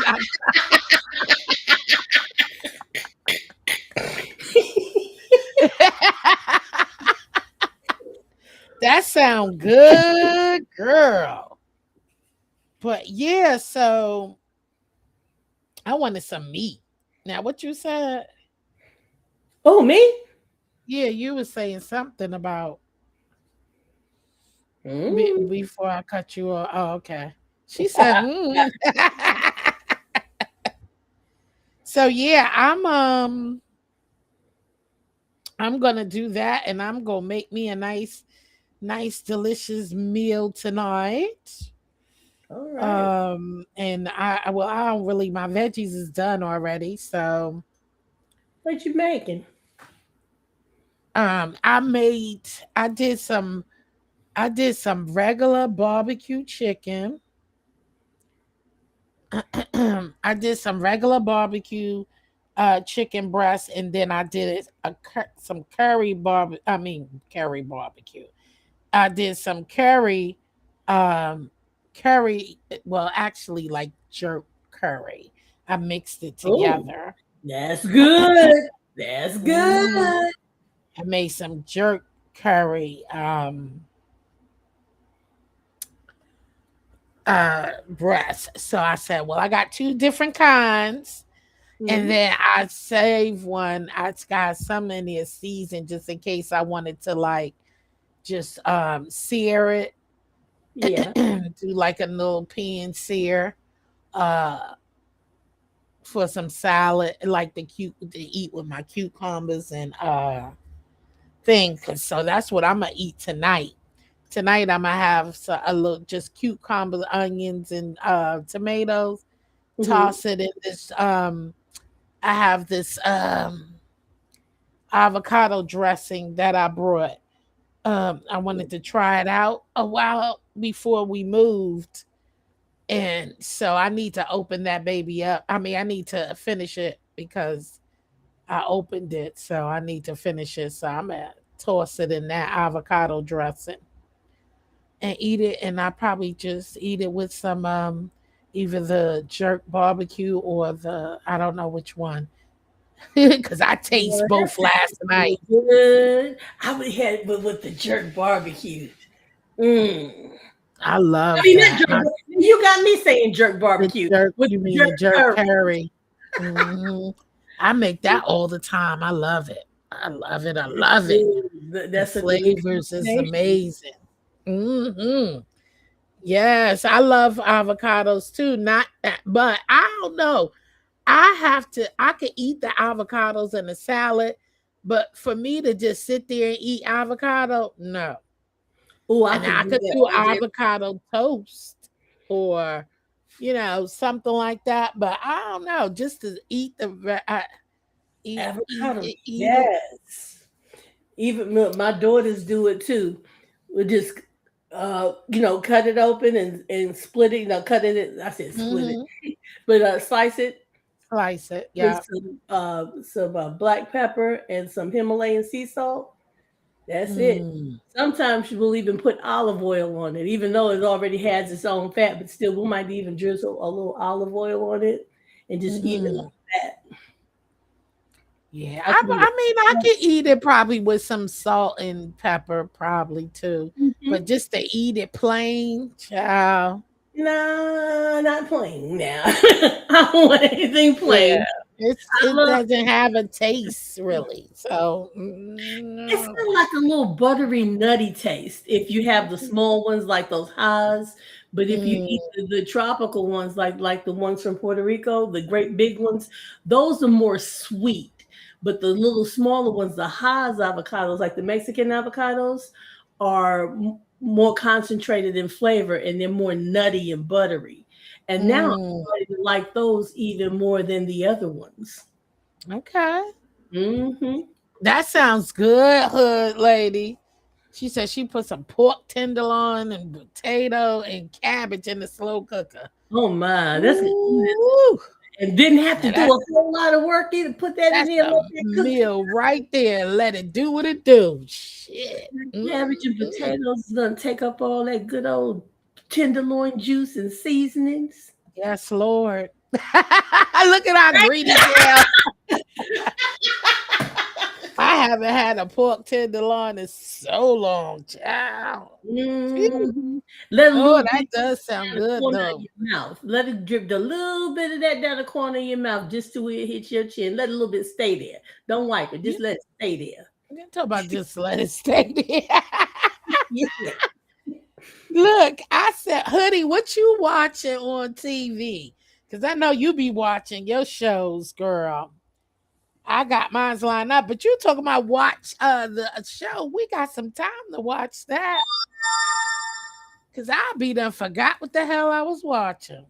that sound good, girl. But yeah, so I wanted some meat. Now, what you said?
Oh, me?
Yeah, you were saying something about
Mm.
before I cut you off. Oh, okay. She said, mm. So yeah, I'm gonna do that and I'm gonna make me a nice, delicious meal tonight.
All right.
And well, I don't really my veggies is done already. So
What you making?
I made I did some regular barbecue chicken. I did some regular barbecue chicken breast and then I did some curry barbecue. I did some um curry, well actually like jerk curry. I mixed it
Oh,
together.
that's good. That's
Mhm.
good.
I made some jerk curry breast. So I said, well, I got two different kinds. And
Mhm.
then I save one. I got some in there seasoned just in case I wanted to like just sear it,
Yeah.
do like a little pan sear uh for some salad, like the cute to eat with my cucumbers and things. So that's what I'm gonna eat tonight. Tonight I'm gonna have a little just cucumbers, onions, and tomatoes.
Mhm.
Toss it in this. I have this avocado dressing that I brought. I wanted to try it out a while before we moved, and so I need to open that baby up. I mean, I need to finish it because I opened it, so I need to finish it. So I'm gonna toss it in that avocado dressing and eat it. And I probably just eat it with some either the jerk barbecue or the I don't know which one because I taste
Well, that
both last
sounds
night.
real good. I would have had it with the jerk barbecue. Mm.
I
I
love
mean, not
that.
jerk. You got me saying jerk
The
barbecue
jerk,
with
you
the
mean
jerk
the jerk
curry.
curry? Hmm. I make that all the time. I love it. I love it. I
It's
love it.
good.
The
That's a good
flavors is
combination.
amazing. Hmm. Yes, I love avocados too. Not that, but I don't know. I have to. I could eat the avocados in a salad, But for me to just sit there and eat avocado, no.
Oh, I
And
could
I
do
could
that
do
all day.
avocado toast or, something like that. But I don't know, just to eat
Avocado,
eat it.
yes. Even my daughters do it too. We just cut it open and split it. Cut it. I said split it,
Hmm.
but slice it.
Slice it.
Put
Yeah.
some black pepper and some Himalayan sea salt. That's it.
Mm.
Sometimes we'll even put olive oil on it, even though it already has its own fat. But still, we might even drizzle a little olive oil on it and just eat it
Hmm.
like that.
Yeah,
I can eat
I mean, I
it.
could eat it probably with some salt and pepper, probably too. But
Mhm.
just to eat it plain, child.
Nah, not plain now. I don't want anything
Yeah,
plain. I
it
love
doesn't have a taste really. So
it's
no.
got like a little buttery, nutty taste if you have the small ones like those Haas. But if you eat
Mm,
the tropical ones like the ones from Puerto Rico, the great big ones, those are more sweet. But the little smaller ones, the Haas avocados, like the Mexican avocados, are more concentrated in flavor and they're more nutty and buttery. And now I'm
mm,
starting to like those even more than the other ones.
okay.
Hmm.
That sounds good, hood lady. She said she put some pork tenderloin and potato and cabbage in the slow cooker.
Oh my, that's
Ooh,
and didn't have to
now
do a whole lot of work either. Put that in
that's
there,
a
let that cook.
meal right there. Let it do what it do. Shit.
Cabbage and
Mm-mm.
potatoes is gonna take up all that good old tenderloin juice and seasonings.
Yes, Lord. Look at our greedy girl. I haven't had a pork tenderloin in so long, child. Phew.
Mhm. Let a
Oh,
little
that
bit
does
down
sound
the
good
corner of
though.
your mouth. Let it drip a little bit of that down the corner of your mouth just to where it hits your chin. Let a little bit stay there. Don't wipe it.
You
Just let it stay there.
you talk about just let it stay there.
Yeah.
Look, I said, Hoodie, what you watching on TV? Because I know you be watching your shows, girl. I got mine's lined up, but you talking about watch the show. We got some time to watch that. Cause I'll be done forgot what the hell I was watching.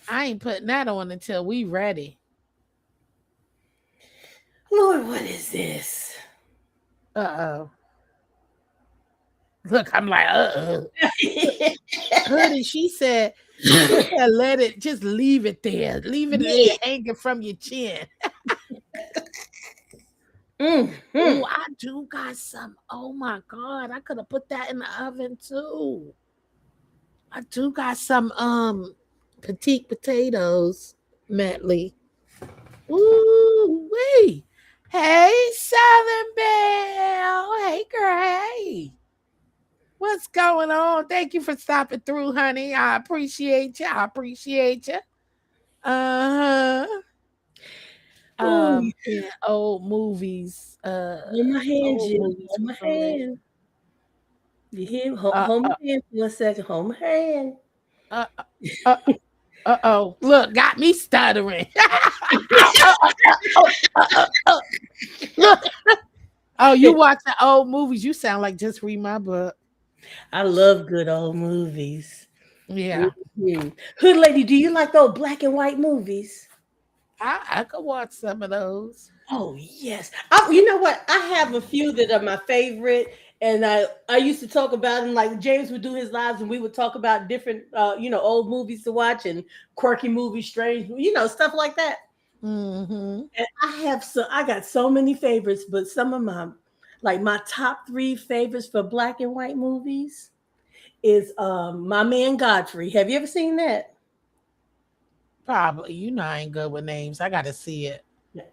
I ain't putting that on until we ready.
Lord, what is this?
Uh-oh. Look, I'm like, uh-oh. Hoodie, she said, let it just leave it there. Leave it there
Yeah.
hanging from your chin.
Mm-hmm.
Oh, I do got some. Oh my God. I could have put that in the oven too. I do got some petite potatoes, Matley. Ooh wee. Hey, Southern Belle. Hey, girl. Hey. What's going on? Thank you for stopping through, honey. I appreciate you. I appreciate you. Uh-huh.
Oh,
Yeah, old movies.
hold my hand,
Old
Jill.
movies
Hold my
from me.
hand. You hear? Hold,
Uh
hold
uh
my hand for a second. Hold my hand.
uh uh oh. Look, got me stuttering. Look. Oh, you watching old movies. You sound like just read my book.
I love good old movies.
Yeah.
Mhm. Hood lady, do you like those black and white movies?
I could watch some of those.
Oh yes. You know what? I have a few that are my favorite, and I used to talk about them. Like James would do his lives, and we would talk about different old movies to watch and quirky movies, strange, stuff like that.
Mm-hmm.
And I got so many favorites, but some of my top three favorites for black and white movies is My Man Godfrey. Have you ever seen that?
Probably. I ain't good with names. I gotta see it.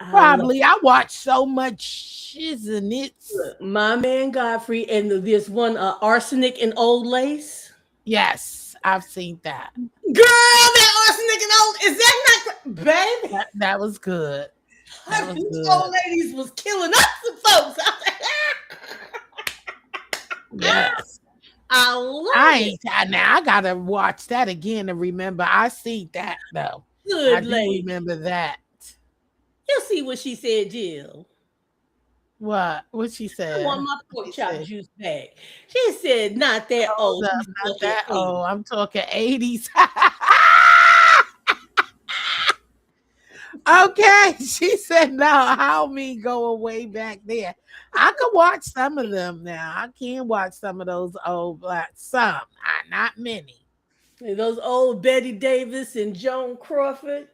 I love
Probably. I watch so much shiznits.
My Man Godfrey, and there's one Arsenic and Old Lace.
Yes, I've seen that.
Girl, that Arsenic and Old, is that not baby?
That was good. That was
These
good.
old ladies was killing us some folks.
Yes.
I love
I
it.
ain't now I gotta watch that again to remember. I see that though. I
Good
do
lady.
remember that.
You see what she said, Jill.
What? What she
I want
said?
my
What
pork
she
chop
said?
juice back. She said, not that
Hold
old.
up,
She's
not
talking
that.
age.
Oh, I'm talking 80s. Okay, she said no. How me going way back there? I could watch some of them now. I can watch some of those old black some, not many.
And those old Betty Davis and Joan Crawford.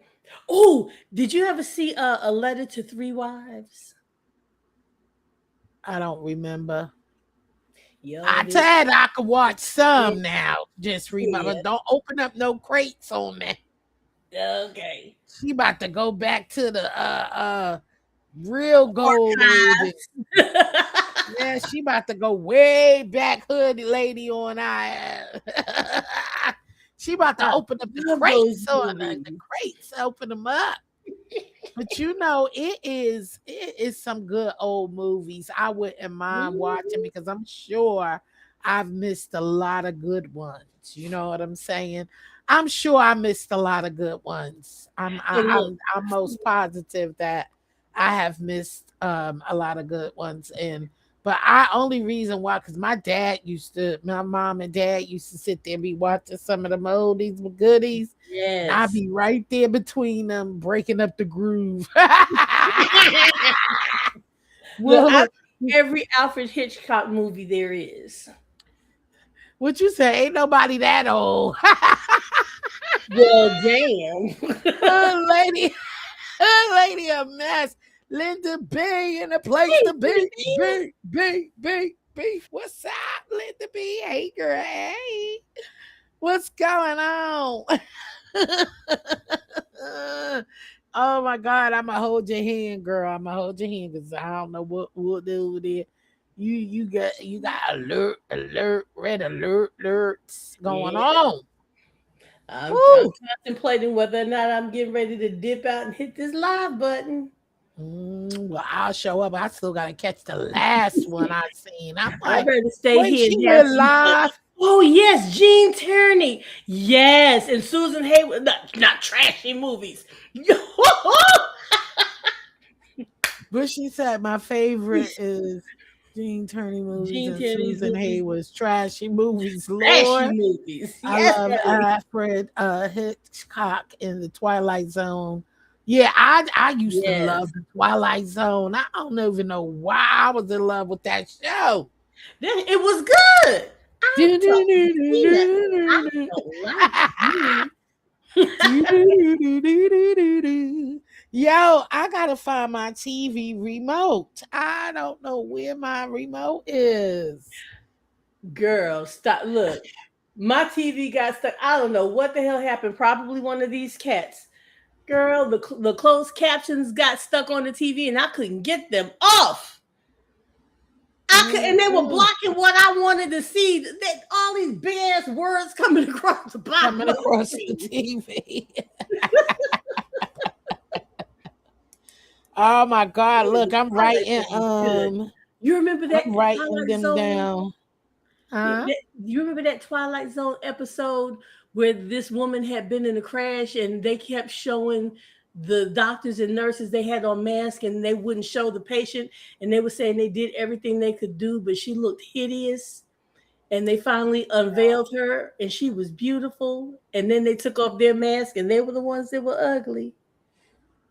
Oh, did you ever see a letter to three wives?
I don't remember.
Yo,
I
this
said I could watch some
it
now. Just remember,
did.
don't open up no crates on me.
Okay.
She about to go back to the real gold ages.
Archives.
Yeah, she about to go way back hood lady on I. She about to
I
open up the
love those
crates on the
movies.
crates, open them up. But it is some good old movies. I wouldn't mind watching
Mhm.
because I'm sure I've missed a lot of good ones. You know what I'm saying? I'm sure I missed a lot of good ones. I'm I,
And look,
I'm most positive that I have missed a lot of good ones. And but I only reason why, because my mom and dad used to sit there and be watching some of the oldies but goodies, and I'd
yes.
be right there between them, breaking up the groove.
Look, I
Well,
every Alfred Hitchcock movie there is.
what you say? Ain't nobody that old.
Well, damn.
Lady, lady, a mess. Linda B in a place to be. B. What's up, Linda B? Hey, girl. Hey, what's going on? Oh my God, I'ma hold your hand, girl. I'ma hold your hand because I don't know what we'll do with it. You got red alerts going
Yeah,
on.
I'm
Woo!
contemplating whether or not I'm getting ready to dip out and hit this live button.
Well, I'll show up. I still gotta catch the last one I seen. I'm
I
like,
better stay
when
here
she
and have
went
some fun.
live,
Oh yes, Gene Tierney. Yes, and Susan Hayward. Not trashy movies.
but she said my favorite is Gene Turney movies
Gene
and
Tierney's
Susan
movies.
Hayward's trashy movies.
Trashy
Lord,
movies.
I
Yes,
love
honey.
Alfred Hitchcock in the Twilight Zone. Yeah, I used to love
Yes.
the Twilight Zone. I don't even know why I was in love with that show.
It was good. I'm
Do, do,
talking
do, do,
Tina. I
do, do,
don't like you.
do, do, do, do, do, do, do. Yo, I gotta find my TV remote. I don't know where my remote is.
Girl, stop. Look, my TV got stuck. I don't know what the hell happened. Probably one of these cats. Girl, the closed captions got stuck on the TV and I couldn't get them off. And they were
Mm-mm.
blocking what I wanted to see. All these big ass words coming across the bottom
Coming
of the
across the
screen.
TV. Oh my God!
Yeah,
Look,
the
I'm
Twilight
writing.
Zone was good. You remember
I'm
that
writing
Twilight
them
Zone?
down. Huh?
You remember that Twilight Zone episode where this woman had been in a crash and they kept showing the doctors and nurses they had on masks and they wouldn't show the patient and they were saying they did everything they could do, but she looked hideous. And they finally unveiled her and she was beautiful. And then they took off their mask and they were the ones that were ugly.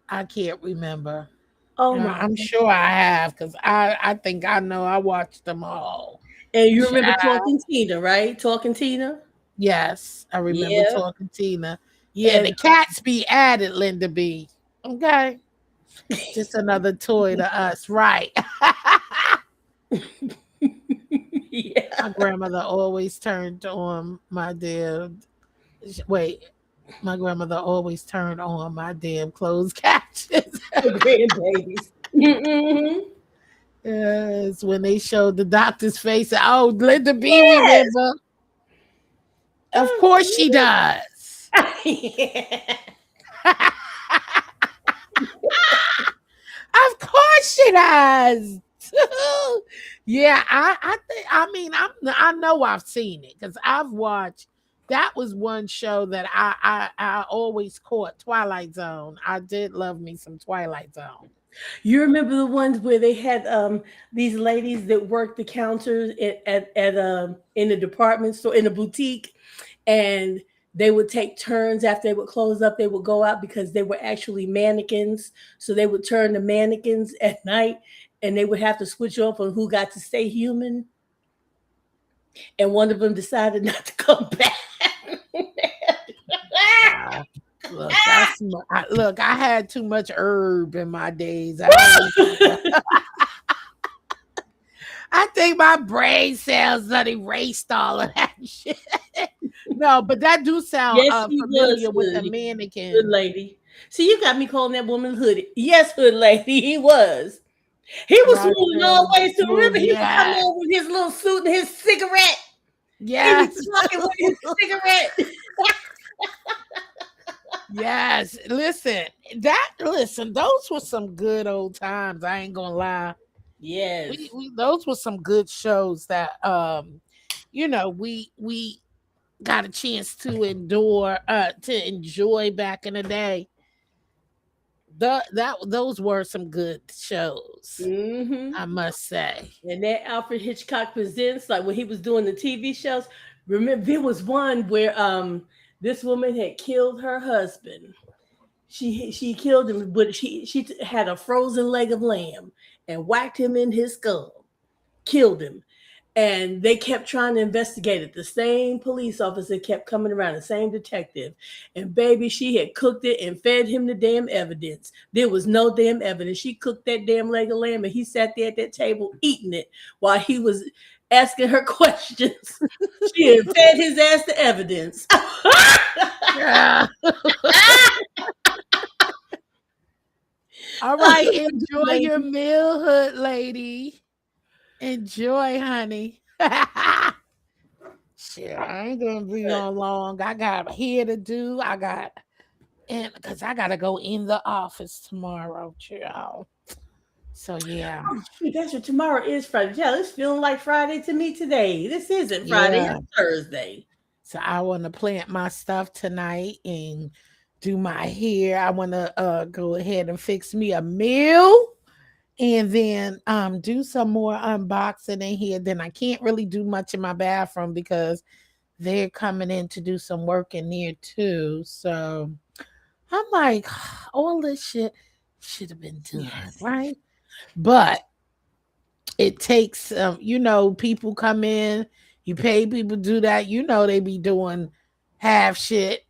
I can't remember.
Oh my
I'm
God.
sure I have because I think I know I watched them all.
And you remember
Child.
Talking Tina, right? Talking Tina?
Yes, I remember
Yeah.
talking Tina. Yeah,
And
the cats be added, Linda B. Okay. Just another toy to us, right?
yeah.
My grandmother always turned on my damn wait. My grandmother always turned on my damn closed captions.
The grandbabies. Mhm.
Yes, when they showed the doctor's face. Oh, Linda B,
Yes.
remember? Of course she
Mhm.
does.
Yeah.
Of course she does. Yeah, I mean I know I've seen it because I've watched that was one show that I always caught Twilight Zone. I did love me some Twilight Zone.
You remember the ones where they had these ladies that worked the counters at in the department store in a boutique, and they would take turns after they would close up. They would go out because they were actually mannequins, so they would turn the mannequins at night, and they would have to switch off on who got to stay human. And one of them decided not to come back.
Uh, look, look. I had too much herb in my days. I think my brain cells done erased all of that shit. No, but that do sound
Yes, he
familiar
was
with the
good.
mannequin.
Good lady. See, you got me calling that woman hood. Yes, hood lady. He was. He was smooth in all ways. So remember, he would come
Yeah.
over with his little suit and his cigarette. He was
Yes.
talking with his cigarette.
Yes. Listen, those were some good old times. I ain't gonna lie.
Yes.
Those were some good shows that we got a chance to enjoy back in the day. Those were some good shows,
Mm-hmm.
I must say.
And that Alfred Hitchcock Presents, like when he was doing the TV shows, remember there was one where this woman had killed her husband. She killed him, but she had a frozen leg of lamb and whacked him in his skull, killed him. And they kept trying to investigate it. The same police officer kept coming around, the same detective. And baby, she had cooked it and fed him the damn evidence. There was no damn evidence. She cooked that damn leg of lamb and he sat there at that table eating it while he was asking her questions. She had fed his ass the evidence.
Yeah. All right, enjoy your meal, hood lady. Enjoy, honey. Shit, I ain't gonna be on long. I got hair to do. Because I gotta go in the office tomorrow, child. So yeah.
Oh, shoot, that's what tomorrow is Friday. Yeah, it's feeling like Friday to me today. This isn't Friday,
Yeah.
it's Thursday.
So I want to plant my stuff tonight and do my hair. I want to go ahead and fix me a meal and then do some more unboxing in here. Then I can't really do much in my bathroom because they're coming in to do some work in there too. So I'm like, all this shit should have been done, right? But it takes people come in, you pay people to do that, they be doing half shit,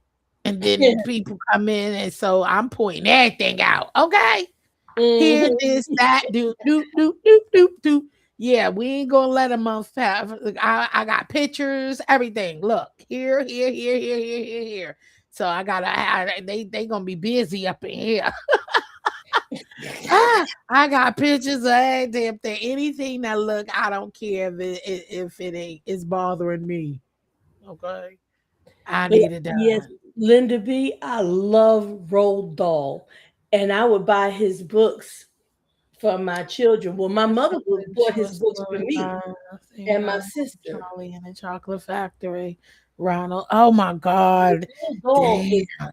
and then people come in, and so I'm pointing everything out. Okay. Here, this, that, do. Yeah, we ain't gonna let them unfab. I got pictures, everything. Look, here. So they gonna be busy up in here. I got pictures of everything. Anything that look, I don't care if it ain't, it's bothering me. Okay, I need it done.
Yes, Linda B, I love Roald Dahl, and I would buy his books for my children. Well, my mother bought his books for me and my sister.
Charlie and the Chocolate Factory. Ronald. Oh my God.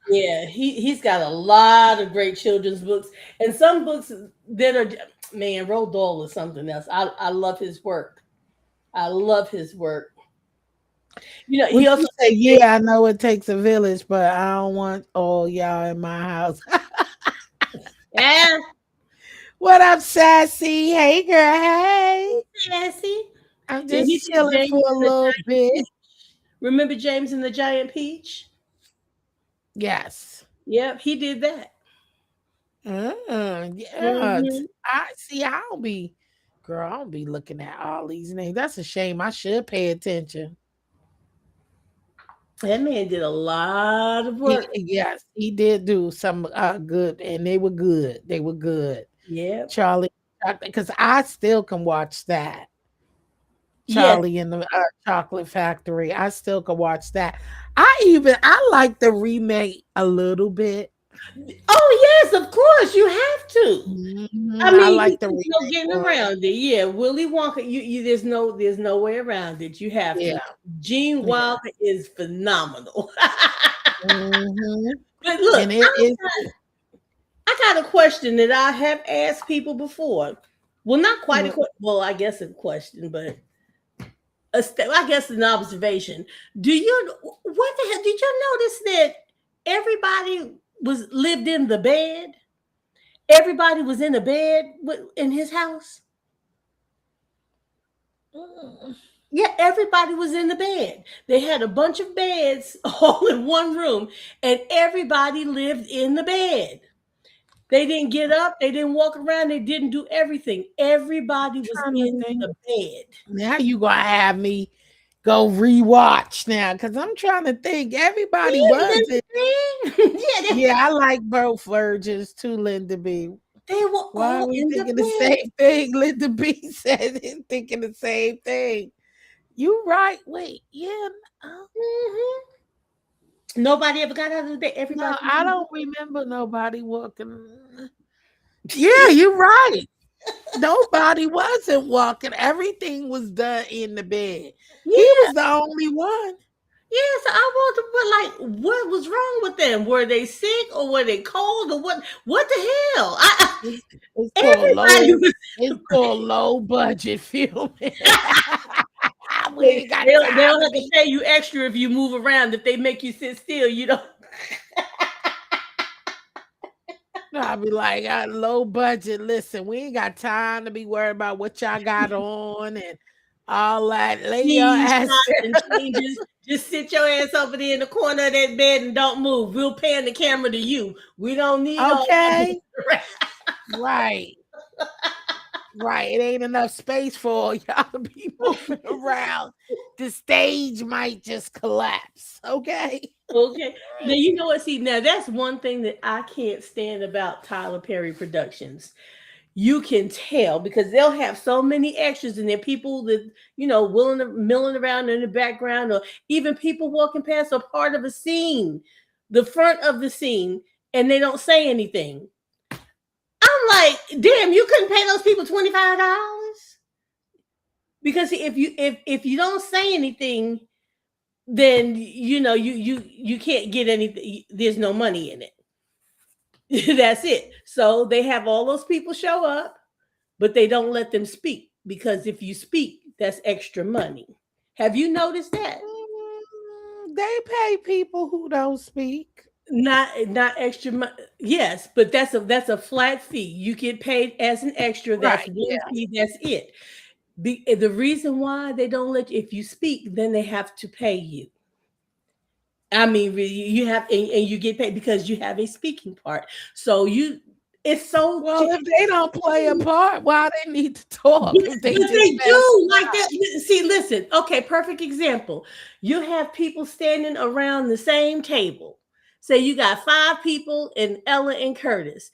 Yeah, he's got a lot of great children's books, and some books that are, man, Roald Dahl is something else. I love his work. I love his work. He also
say, yeah, I know it takes a village, but I don't want all y'all in my house.
Yeah.
What up, Sassy? Hey, girl. Hey,
Sassy.
I'm just chilling for a little bit.
Remember James and the Giant Peach?
Yes.
Yep, he did that.
Yeah.
Mhm.
I don't be looking at all these names. That's a shame. I should pay attention.
That man did a lot of work.
Yes, he did do some good, and they were good. They were good.
Yeah.
Charlie, because I still can watch that. Charlie and the Chocolate Factory. I still can watch that. I like the remake a little bit.
Oh yes, of course you have to.
Mm-hmm.
I mean,
I like the
there's no getting around it. Yeah, Willy Wonka. You there's no way around it. You have to. Gene Wilder is phenomenal.
Mm-hmm.
But look, I got a question that I have asked people before. Well, not quite a question. Well, I guess a question, but I guess an observation. Do you what the hell did you notice that everybody was lived in the bed? Everybody was in the bed in his house.
Mm.
Yeah, everybody was in the bed. They had a bunch of beds all in one room, and everybody lived in the bed. They didn't get up, they didn't walk around, they didn't do everything. Everybody was
Trying to
in
think.
the bed.
Now you gonna have me go rewatch now because I'm trying to think. Everybody was
Yeah,
it.
yeah,
Yeah, I like both virgins too, Linda B.
they were
Why are
all
we
in the
thinking the
bed.
same thing? Linda B said it, thinking the same thing. You right. Wait, yeah. uh,
Mhm. Nobody ever got out of the bed.
No,
Everybody was
I
in
don't remember nobody walking. Yeah, you're right. Nobody wasn't walking. Everything was done in the bed. He
yeah,
was the only one.
yeah. So I wonder what was wrong with them? Were they sick or were they cold or what? What the hell?
It's called
Everybody
low.
was.
It's called low budget filming. We ain't got
They
time
don't
to
have to
be.
pay you extra if you move around. If they make you sit still, you don't.
I'll be like, low budget. Listen, we ain't got time to be worried about what y'all got on and all that. Lay your
Sneeze,
ass
shots, and changes. Just sit your ass over there in the corner of that bed and don't move. We'll pan the camera to you. We don't need
down.
all
Okay.
that.
Right. Right. It ain't enough space for all y'all to be moving around. The stage might just collapse. Okay.
Okay. Now you know what? See, now that's one thing that I can't stand about Tyler Perry Productions. You can tell because they'll have so many extras and there people that milling around in the background, or even people walking past a part of a scene, the front of the scene, and they don't say anything. I'm like, damn, you couldn't pay those people $25 because if you don't say anything, then you can't get anything. There's no money in it. That's it. So they have all those people show up, but they don't let them speak because if you speak, that's extra money. Have you noticed that?
They pay people who don't speak.
Not extra money. Yes, but that's a flat fee. You get paid as an extra. That's
Right.
one
Yeah.
fee. That's it. The reason why they don't let you, if you speak, then they have to pay you. I mean, really, you have, and you get paid because you have a speaking part. So it's so.
Well, if they don't play a part, why they need to talk
But
if they just
they
pass
do
the
like that. See, listen. Okay, perfect example. You have people standing around the same table. Say you got five people and Ella and Curtis,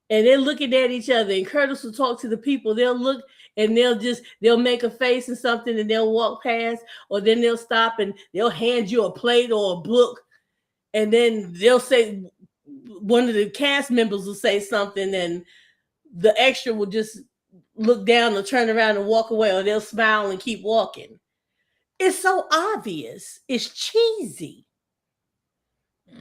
and they're looking at each other. And Curtis will talk to the people. They'll look and they'll make a face and something, and they'll walk past, or then they'll stop and they'll hand you a plate or a book, and then they'll say one of the cast members will say something, and the extra will just look down or turn around and walk away, or they'll smile and keep walking. It's so obvious. It's cheesy.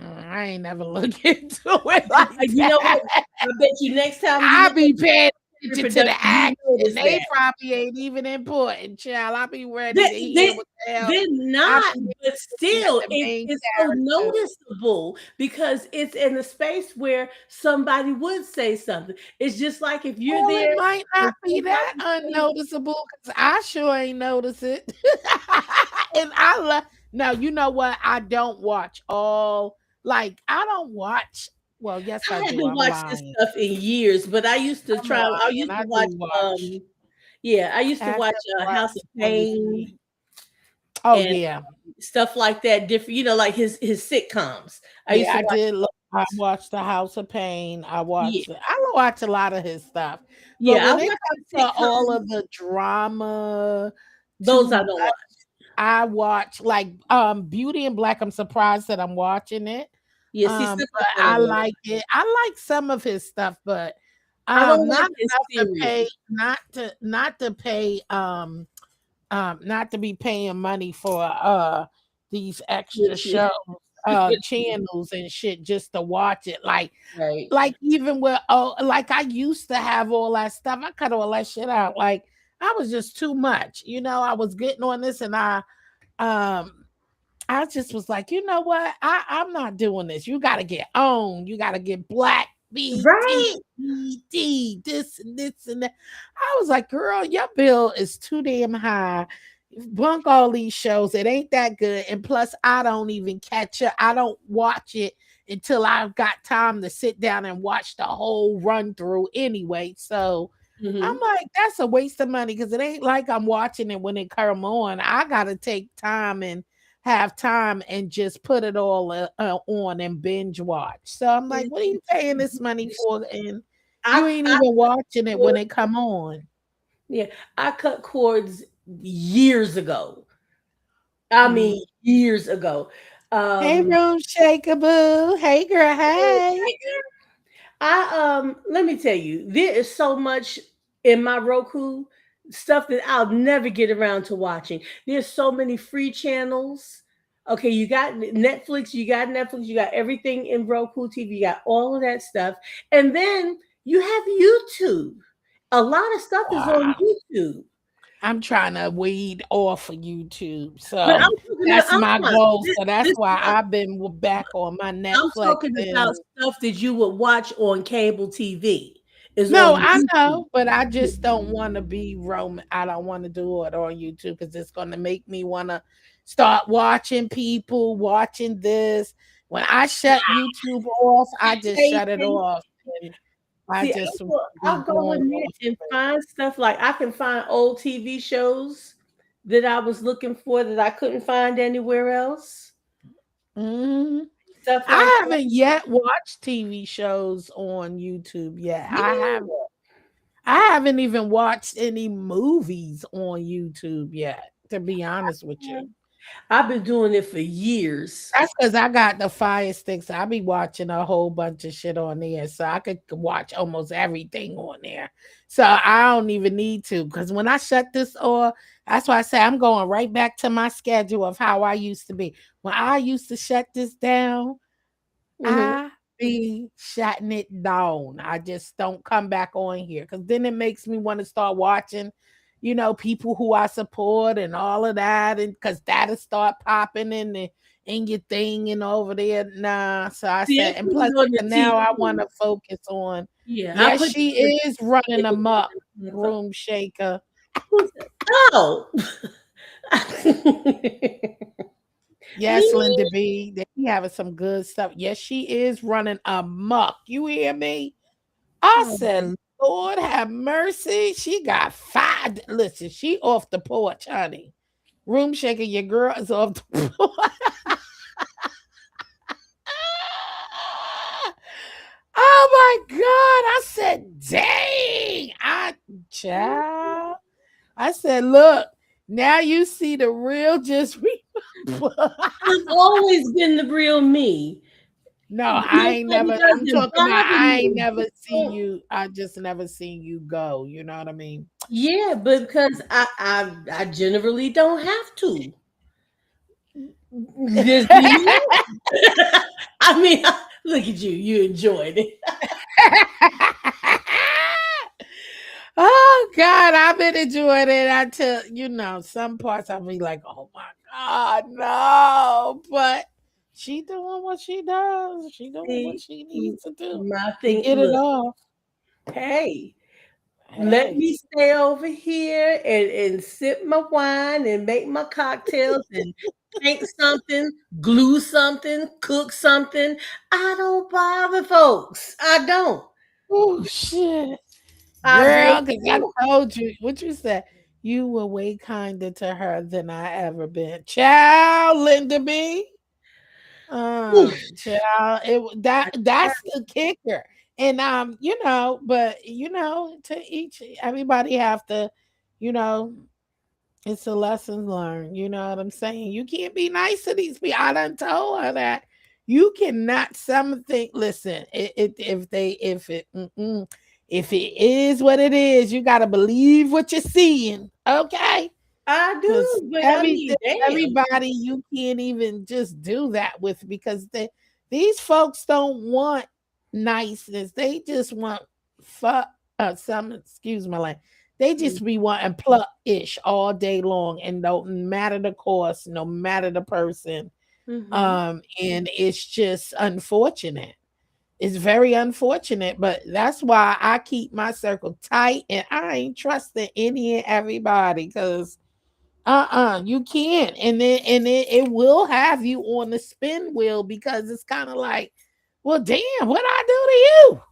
I ain't never look into it like
You know what?
that.
I bet you next time you
I
look
be paying
at
attention to
production,
the
you
action.
notice
They
that.
probably ain't even important, child. I be ready
They,
to hear
they,
what the hell.
they're
I
not,
be
but
looking at
still,
the main
it's so
character.
noticeable because it's in a space where somebody would say something. It's just like if you're
Well, it
there
might
and
not be that
somebody
unnoticeable because I sure ain't notice it. And I love now, you know what? I don't watch all I don't watch. Well, yes, I
I
do.
haven't
I'm
watched this
lying.
stuff in years, but I used to
I'm
try. I
lying.
used
I
to watch.
do watch.
Yeah, I used to
I
watch
never
House
watched
of
all the
Pain
TV. Oh
and
yeah.
stuff like that. Different, like his sitcoms. I used
Yeah,
to
I
watch.
did I watched The House of Pain.
Yeah,
I watch a lot of his stuff. But
yeah, I
when it
watched
comes
the
to all
sitcoms.
of the drama,
Those
too
I don't
much,
watch.
I watch Beauty and Black. I'm surprised that I'm watching it.
Yeah, see, stuff
But
like that I
I
don't watch.
like it. I like some of his stuff, but
I don't like
not
his
enough to pay,
serials.
not to be paying money for these extra
Which is
shows. channels and shit just to watch it.
Right.
Like even with like I used to have all that stuff. I cut all that shit out. Like I was just too much. I was getting on this and um I just was like, you know what? I'm not doing this. You gotta get on. You gotta get black
Right.
BT, this and this and that. I was like, girl, your bill is too damn high. Bunk all these shows. It ain't that good. And plus, I don't even catch it. I don't watch it until I've got time to sit down and watch the whole run through anyway. So I'm
Hmm.
like, that's a waste of money because it ain't like I'm watching it when it come on. I gotta take time and have time and just put it all on and binge watch. So I'm like, what are you paying this money for? And you ain't
I
even watching it when it come on.
yeah, I cut cords years ago. I
Mm.
mean, years ago.
Hey,
Um,
Room Shaker Boo. Hey, girl. Hey.
let me tell you, there is so much in my Roku stuff that I'll never get around to watching. There's so many free channels. Okay, you got everything in Roku TV, you got all of that stuff. And then you have YouTube. A lot of stuff is on
Wow.
YouTube.
I'm trying to weed off of YouTube.
But
So that's
I'm
my
talking
goal.
this,
So that's
this
why I've been back on my
I'm
Netflix
talking about
and
stuff that you would watch on cable TV is
no,
on
I
YouTube.
know, but I just don't want to be roaming. I don't want to do it on YouTube because it's going to make me want to start watching people, watching this. When I shut YouTube off, I just shut it
Patience.
off and I
See,
just be
I'll go
going
in there
off
and
of it.
find stuff like I can find old TV shows that I was looking for that I couldn't find anywhere else.
Mhm.
Stuff like
I
that.
haven't yet watched TV shows on YouTube yet.
Yeah.
I haven't even watched any movies on YouTube yet, to be honest with you.
I've been doing it for years.
That's because I got the Fire Sticks. I be watching a whole bunch of shit on there, so I could watch almost everything on there. So I don't even need to, because when I shut this off, that's why I say I'm going right back to my schedule of how I used to be. When I used to shut this down,
Hmm.
I be shutting it down. I just don't come back on here because then it makes me want to start watching, people who I support and all of that, and because that'll start popping in your thing and over there. Nah, so I
See, I
said, and
put
plus
it on the
now I want
TV.
to focus on.
Yeah, I
Yes,
put
she
it
is running amok,
on the
room shaker.
Who's that? Oh.
Yes, Linda
Me?
B. They be having some good stuff. Yes, she is running amok. You hear me? I
Oh.
said, Lord have mercy. She got five. Listen, she off the porch, honey. Room shaking, your girl is off the porch. Oh my God. I said, dang. Child. I said, look, now you see the real just
I've always been the real me.
No, I ain't
Nobody
never. I'm
doesn't
talking about
bother
I ain't
me.
never see
Don't-
you. I just never seen you go. You know what I mean?
Yeah, because I generally don't have to. Just leave me alone. I mean, look at you. You enjoyed it.
Oh God, I've been enjoying it until some parts I'll be like, oh my God, no. But she doing what she does. She doing what
See,
she needs to do
my
to
thing.
get it
Look,
off.
hey, let
Hey.
me stay over here and sip my wine and make my cocktails and paint something, glue something, cook something. I don't bother folks. I don't.
Oh shit.
I really
Girl, because I
don't.
told you what you said. You were way kinder to her than I ever been. Child, Linda B. Child,
I try.
that's the kicker. And but to each everybody have to, you know, it's a lesson learned. You know what I'm saying? You can't be nice to these people. I done told her that you cannot something. Listen, if it is what it is, you got to believe what you're seeing. Okay,
I
Because
do, but I mean, damn.
everybody you can't even just do that with, because these folks don't want niceness. They just want fuck some, excuse my language. They just be wanting pluck ish all day long, and no matter the cost, no matter the person.
Mm-hmm.
And it's just unfortunate. It's very unfortunate, but that's why I keep my circle tight, and I ain't trusting any and everybody, because you can't. And then it will have you on the spin wheel, because it's kind of like, well, damn, what I do to you?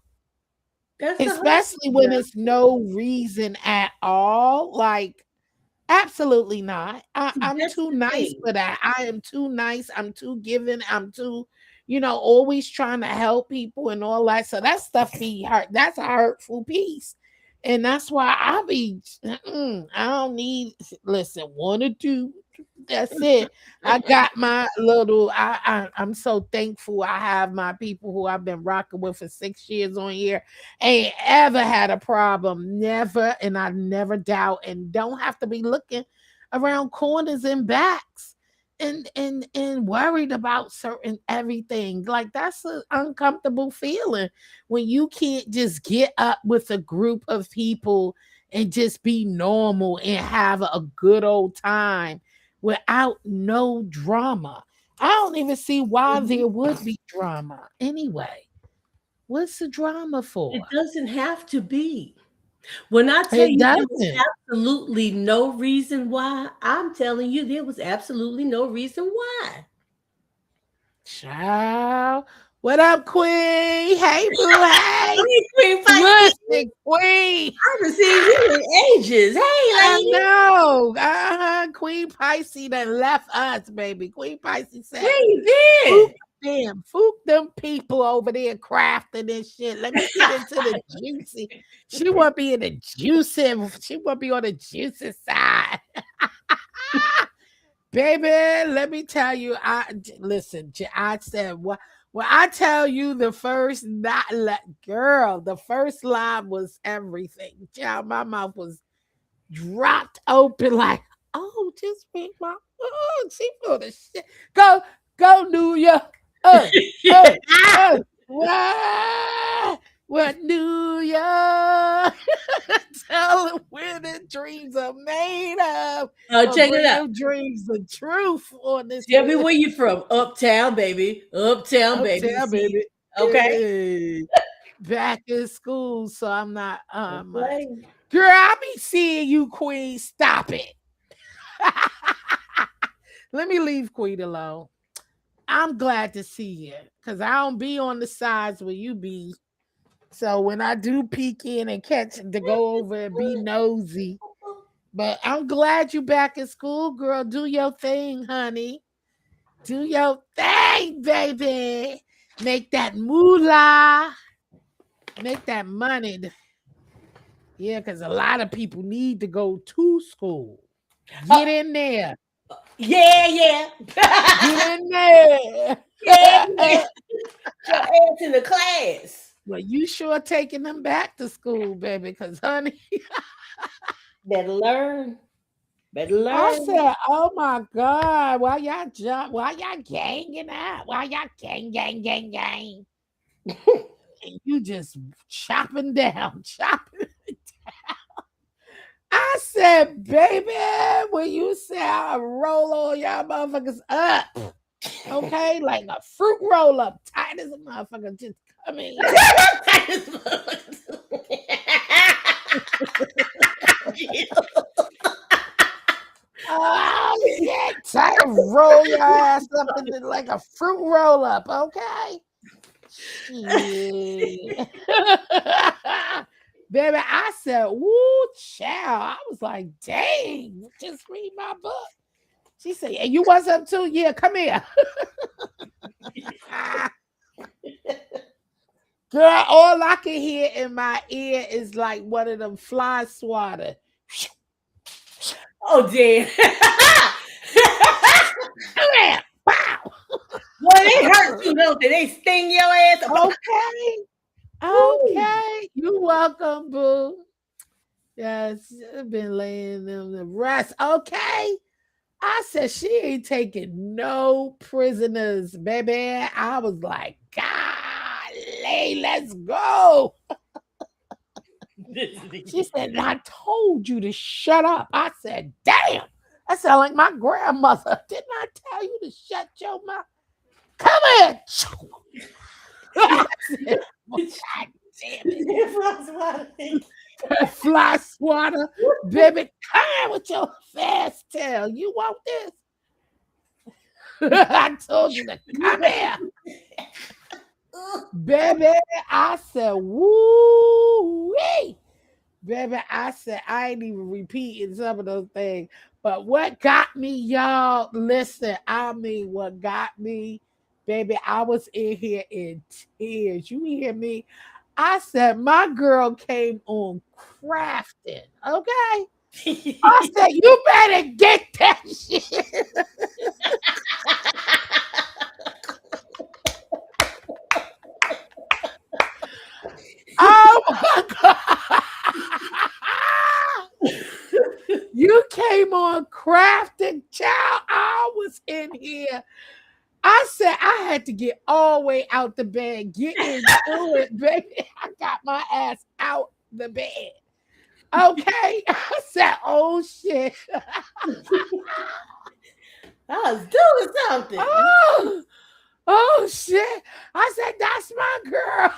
That's the hard
Especially when it's no reason at all. Like, absolutely not. I'm
That's
too
the
nice
thing.
for that. I am too nice. I'm too giving. I'm too, always trying to help people and all that. So that stuff be hurt. That's a hurtful piece. And that's why I don't need, listen, one or two. That's it. I got my little, I'm so thankful I have my people who I've been rocking with for 6 years on here. Ain't ever had a problem, never, and I never doubt, and don't have to be looking around corners and backs and worried about certain everything. Like, that's an uncomfortable feeling when you can't just get up with a group of people and just be normal and have a good old time without no drama. I don't even see why
Mhm.
there would be drama anyway. What's the drama
It
for?
doesn't have to be. When I tell
It
you there was
doesn't.
absolutely no reason why, I'm telling you there was absolutely no reason why.
Child. What up, Queen? Hey, boo. Hey.
Hey, Queen Pisces,
Listen, Queen.
I haven't seen you in ages. Hey,
I
lady,
know. Queen Pisces that left us, baby. Queen Pisces said,
where you
"Fook
been?
them. Fook them people over there crafting this shit. Let me get into the juicy." She want to be in the juicy. She want to be on the juicy side. Baby, let me tell you. Listen. I said what. Well, I tell you, the first not girl, the first line was everything. Child, my mouth was dropped open like, oh, just read my, she feel the shit. Go, New York. Uh, uh, what New York? Tell them where the dreams are made of.
Oh,
Or
check it
bring
out.
them dreams the truth on this
Tell me where you from. Uptown, baby. Uptown, baby.
uptown,
See,
baby.
okay.
Hey, back in school, so I'm not much.
Okay.
Girl, I be seeing you, Queen. Stop it. Let me leave Queen alone. I'm glad to see you, because I don't be on the sides where you be. So when I do peek in and catch to go over and be nosy, but I'm glad you back in school, girl. Do your thing, honey. Do your thing, baby. Make that moolah. Make that money. Yeah, because a lot of people need to go to school. Get
Oh,
in there.
yeah, yeah.
Get in there.
Yeah, yeah. Your ass in the class.
Well, you sure taking them back to school, baby. Because, honey,
Better learn. Better
I
learn.
said, oh my God, why y'all jump? Why y'all ganging up? Why y'all gang? And you just chopping down, chopping. I said, baby, when you say I roll all y'all motherfuckers up, okay, like a fruit roll up, tight as a motherfucker, just come in here. Oh shit! Tight, roll your ass up into like a fruit roll up, okay? Shit. Baby, I said, woo, child. I was like, dang, just read my book. She said, and you was up too? Yeah, come here. Girl, all I can hear in my ear is like one of them fly swatter.
Oh, damn.
Come here. Wow.
Boy, they hurt you, don't they? They sting your ass.
Okay.
Woo.
Okay. You welcome, boo. Yes, I've been laying them to rest. Okay. I said she ain't taking no prisoners, baby. I was like, golly, let's go. She said, and I told you to shut up. I said, damn, that sound like my grandmother. Didn't I tell you to shut your mouth? Come here. I said, well, God damn it. Fly swatter, baby, come here with your fast tail. You want this? I told you to come here. Baby, I said, woo wee. Baby, I said, I ain't even repeating some of those things. But what got me, y'all, listen, I mean, what got me, baby, I was in here in tears. You hear me? I said, my girl came on crafting, okay? I said, you better get that shit. Oh my God. You came on crafting, child. I was in here. I said I had to get all the way out the bed, get into it, baby. I got my ass out the bed. Okay. I said, oh shit.
I was doing something.
Oh, oh shit. I said, that's my girl.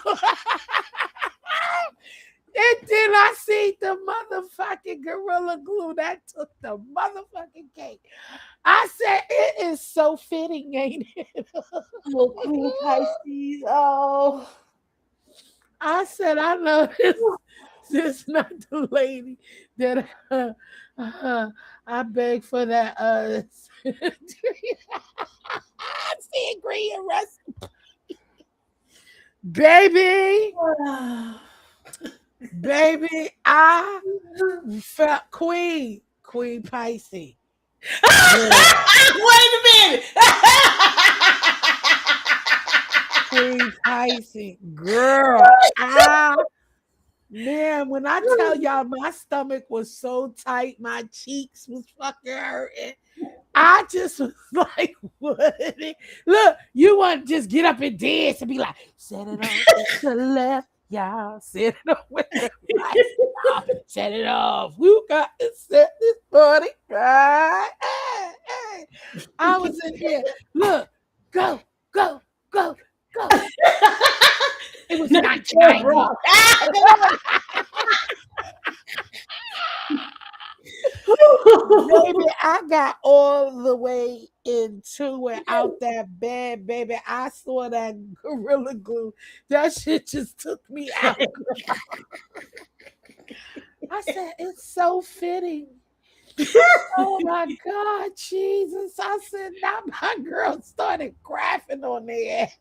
And then I see the motherfucking Gorilla Glue that took the motherfucking cake. I said, it is so fitting, ain't it?
Oh, Queen Pisces. Oh.
I said, I know this not the lady that I begged for that sangria recipe. Baby, baby, I felt Queen Pisces.
Wait a minute.
Queen Pisces, girl. Man, when I tell y'all my stomach was so tight, my cheeks was fucking hurting. I just was like, what? Look, you want to just get up and dance and be like, set it off with the left, y'all. Set it off with the right. Y'all. Set it off. We got to set this party right. Hey, hey. I was in here. Look, go, go, go, go. It was 1990. Baby, I got all the way into it out that bed, baby. I saw that Gorilla Glue. That shit just took me out. I said, it's so fitting. Oh my God, Jesus. I said, now my girl started crafting on their ass.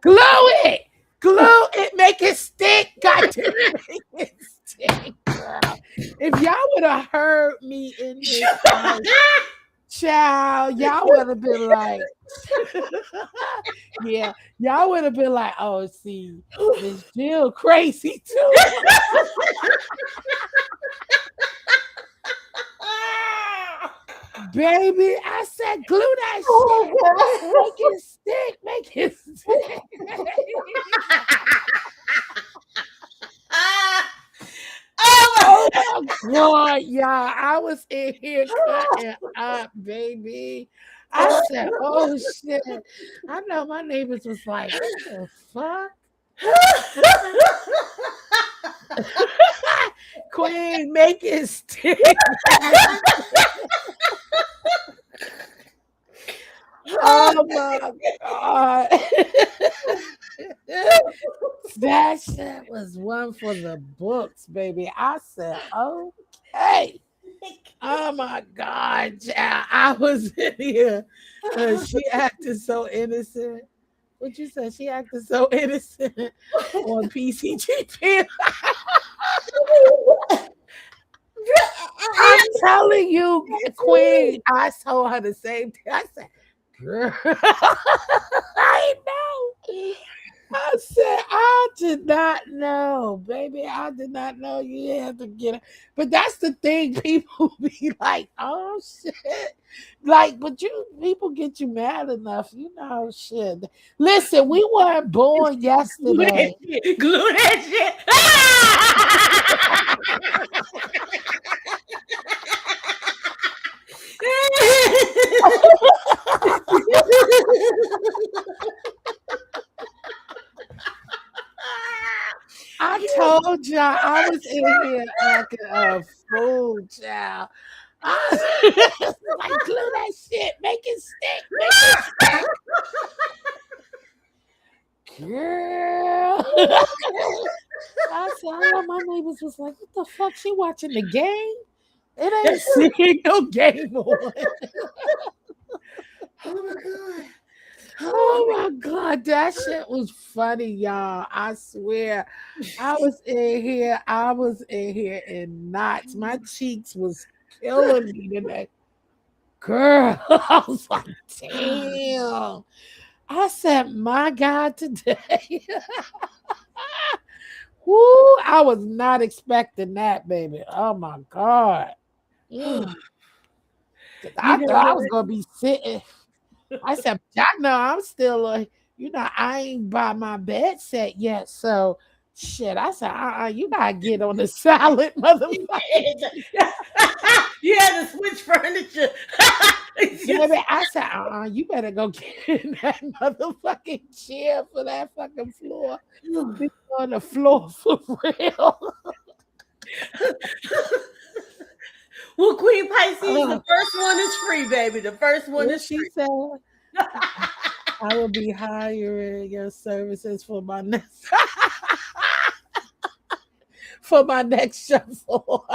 Glue it. Glue it. Make it stick. God damn it. Make it stick, girl. If y'all would have heard me in this house, child, y'all would have been like, yeah, y'all would have been like, oh, see, Miss Jill crazy too. Baby, I said, glue that shit. Make it stick. Make it stick. Oh my God, y'all. I was in here cutting up, baby. I said, oh shit. I know my neighbors was like, what the fuck? Queen, make it stick. Oh my God. That shit was one for the books, baby. I said, okay. Oh my God, child. I was in here. She acted so innocent. What you said? She acted so innocent on PCGP. I'm telling you, Queen. I told her the same thing. I said, girl, I know. I said, I did not know, baby. I did not know you had to get it. But that's the thing. People be like, oh shit. Like, but you people get you mad enough, you know, shit. Listen, we weren't born yesterday.
Glue that shit.
I told y'all I was in here acting a fool, child. I was like, glue that shit, make it stick, make it stick. Girl. I said, all my neighbors was like, what the fuck? She watching the game? It ain't seeing no game on.
Oh my god.
Oh my god, that shit was funny, y'all. I swear. I was in here in knots. My cheeks was killing me today. Girl, I was like, damn. I said, my God, today. Woo, I was not expecting that, baby. Oh my God. Mm. I thought I was gonna be sitting. I said, I know I'm still I ain't by my bed set yet. So shit. I said, you gotta get on the solid motherfucker.
You had to switch furniture.
Baby, I said, you better go get in that motherfucking chair for that fucking floor. Be on the floor for real.
Well, Queen Pisces, the first one is free, baby. The first one
What
is
she
free.
said. I will be hiring your services for my next for my next shuffle.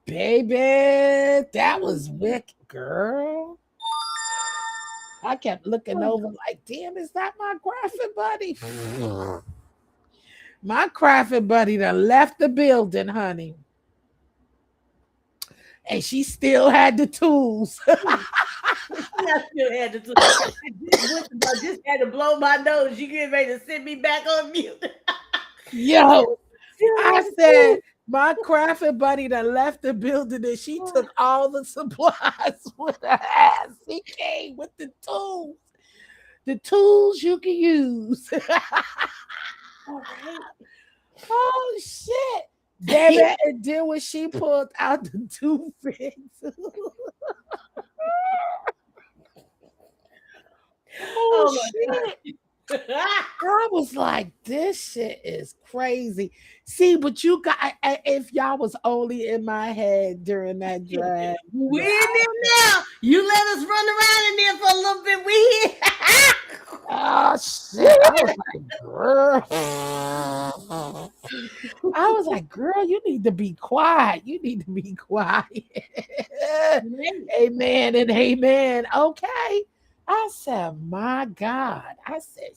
Baby, that was wicked, girl. I kept looking over like, damn, is that my graphic buddy? My graphic buddy done left the building, honey. And she still had the tools.
I still had to. I just had to blow my nose. You getting ready to send me back on mute?
Yo, I said my graphic buddy that left the building and she took all the supplies with her ass. He came with the tools you can use. Oh shit. Baby, and then when she pulled out the toothpicks. Oh shit. I was like, this shit is crazy. See, but you got if y'all was only in my head during that drive.
We in there now. You let us run around in there for a little bit. We here.
Oh shit. I was like, girl, you need to be quiet. You need to be quiet. Amen and amen. Okay. I said, my God. I said,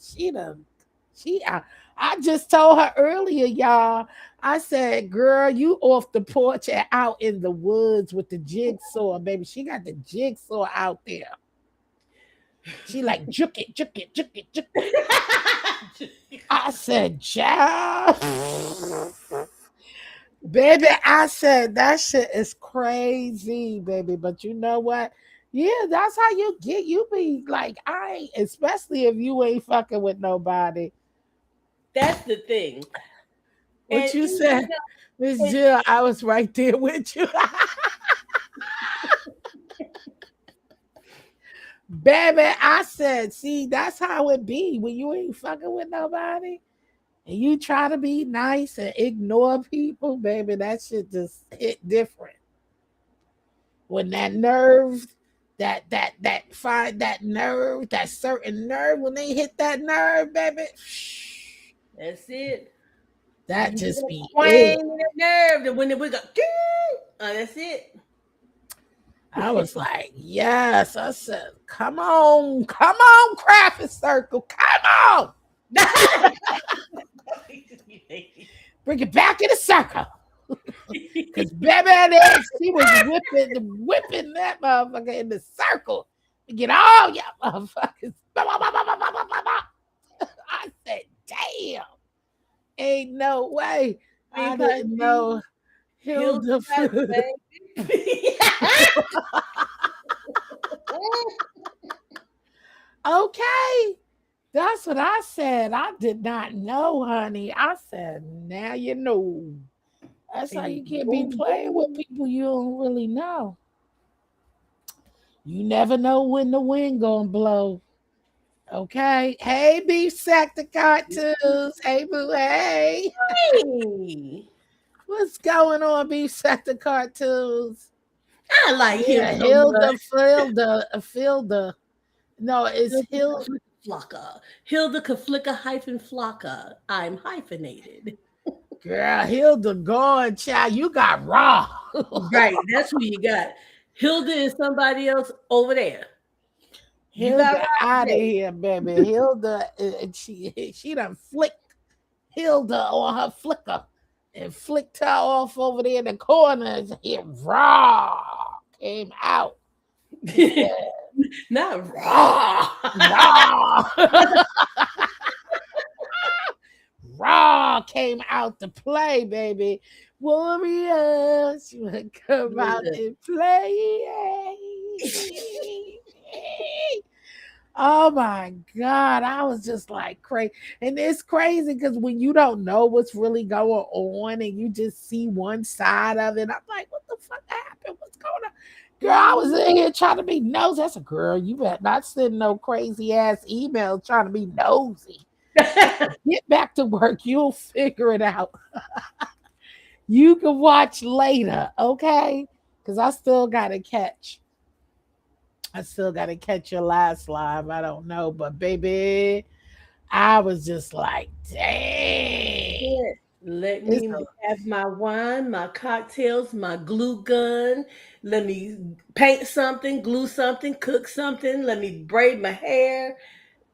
I just told her earlier, y'all. I said, girl, you off the porch and out in the woods with the jigsaw, baby. She got the jigsaw out there. She like, juke it. I said, child. Baby, I said, that shit is crazy, baby. But you know what? Yeah, that's how you be like, especially if you ain't fucking with nobody.
That's the thing.
What and you said, Miss Jill, I was right there with you. Baby, I said, see, that's how it be when you ain't fucking with nobody. And you try to be nice and ignore people, baby, that shit just hit different. When that nerve, that certain nerve, when they hit that nerve, baby.
That's it.
That just be
it. That nerve. When we go, that's it.
I was like, yes. I said, come on, Craft Circle, come on. Bring it back in the circle. Because baby, she was whipping that motherfucker in the circle to get all y'all motherfuckers. I said, damn. Ain't no way.
Queen
I didn't
Pisces,
know
Hilda
Hilda.
baby.
Okay. That's what I said. I did not know, honey. I said, now you know. That's how you can't be playing with people you don't really know. You never know when the wind gonna blow. Okay. Hey, beef sack the cartoons. Hey, boo. Hey.
Hey,
What's going on, beef sack the cartoons?
I like him
Yeah,
so much.
Hilda. No, it's
Hilda
Hill.
Kaflika Flocka. Hilda Kaflika hyphen Flocka. I'm hyphenated.
Girl, Hilda gone, child. You got raw.
Right, that's who you got. Hilda is somebody else over there. You got
Hilda
Rob
out of
today.
here, baby. Hilda, she done flicked Hilda on her flicker and flicked her off over there in the corner. It raw came out. It said,
Not raw.
raw. Raw came out to play, baby. Warriors, you wanna come out and play. Oh my God. I was just like crazy. And it's crazy because when you don't know what's really going on and you just see one side of it, I'm like, what the fuck happened? What's going on? Girl, I was in here trying to be nosy. That's a girl. You better not send no crazy ass email trying to be nosy. Get back to work. You'll figure it out. You can watch later, okay? Because I still gotta catch your last live. I don't know, but baby, I was just like, dang.
Yeah. Let
It's
me have my wine, my cocktails, my glue gun. Let me paint something, glue something, cook something. Let me braid my hair.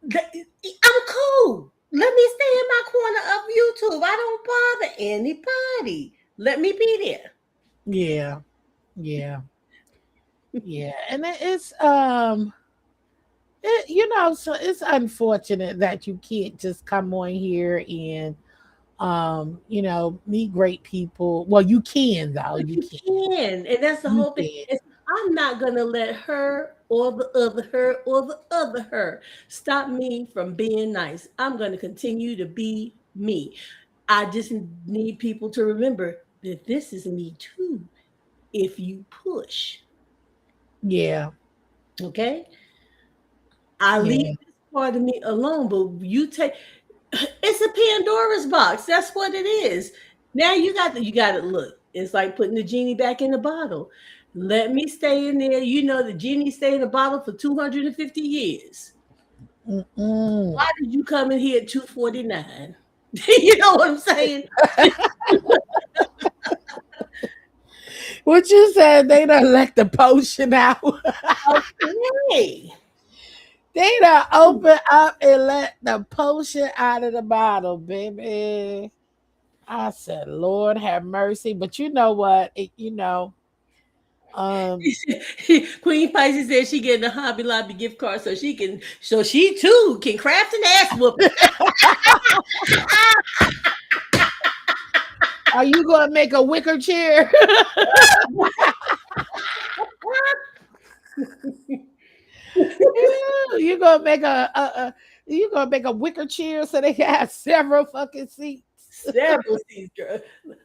I'm cool. Let me stay in my corner of YouTube. I don't bother anybody. Let me be there.
yeah, yeah, yeah. And so it's unfortunate that you can't just come on here and meet great people. Well, you can though.
But
You
you
can.
can. And that's the
You
whole thing.
can.
I'm not going to let her or the other her stop me from being nice. I'm going to continue to be me. I just need people to remember that this is me too if you push.
Yeah,
Okay? I leave
yeah,
this part of me alone, but you take it's a Pandora's box. That's what it is. Now you got to look. It's like putting the genie back in the bottle. Let me stay in there. You know the genie stay in the bottle for 250 years.
mm-mm.
Why did you come in here at 249? You know what I'm saying?
What you said? They done let the potion out.
Okay.
They done open up and let the potion out of the bottle, baby. I said, Lord have mercy. But you know what? Um,
Queen Pisces said she getting a Hobby Lobby gift card so she too can craft an ass whooping.
are you gonna make a wicker chair? you gonna make you gonna make a wicker chair so they can have several fucking seats.
Several seats, girl.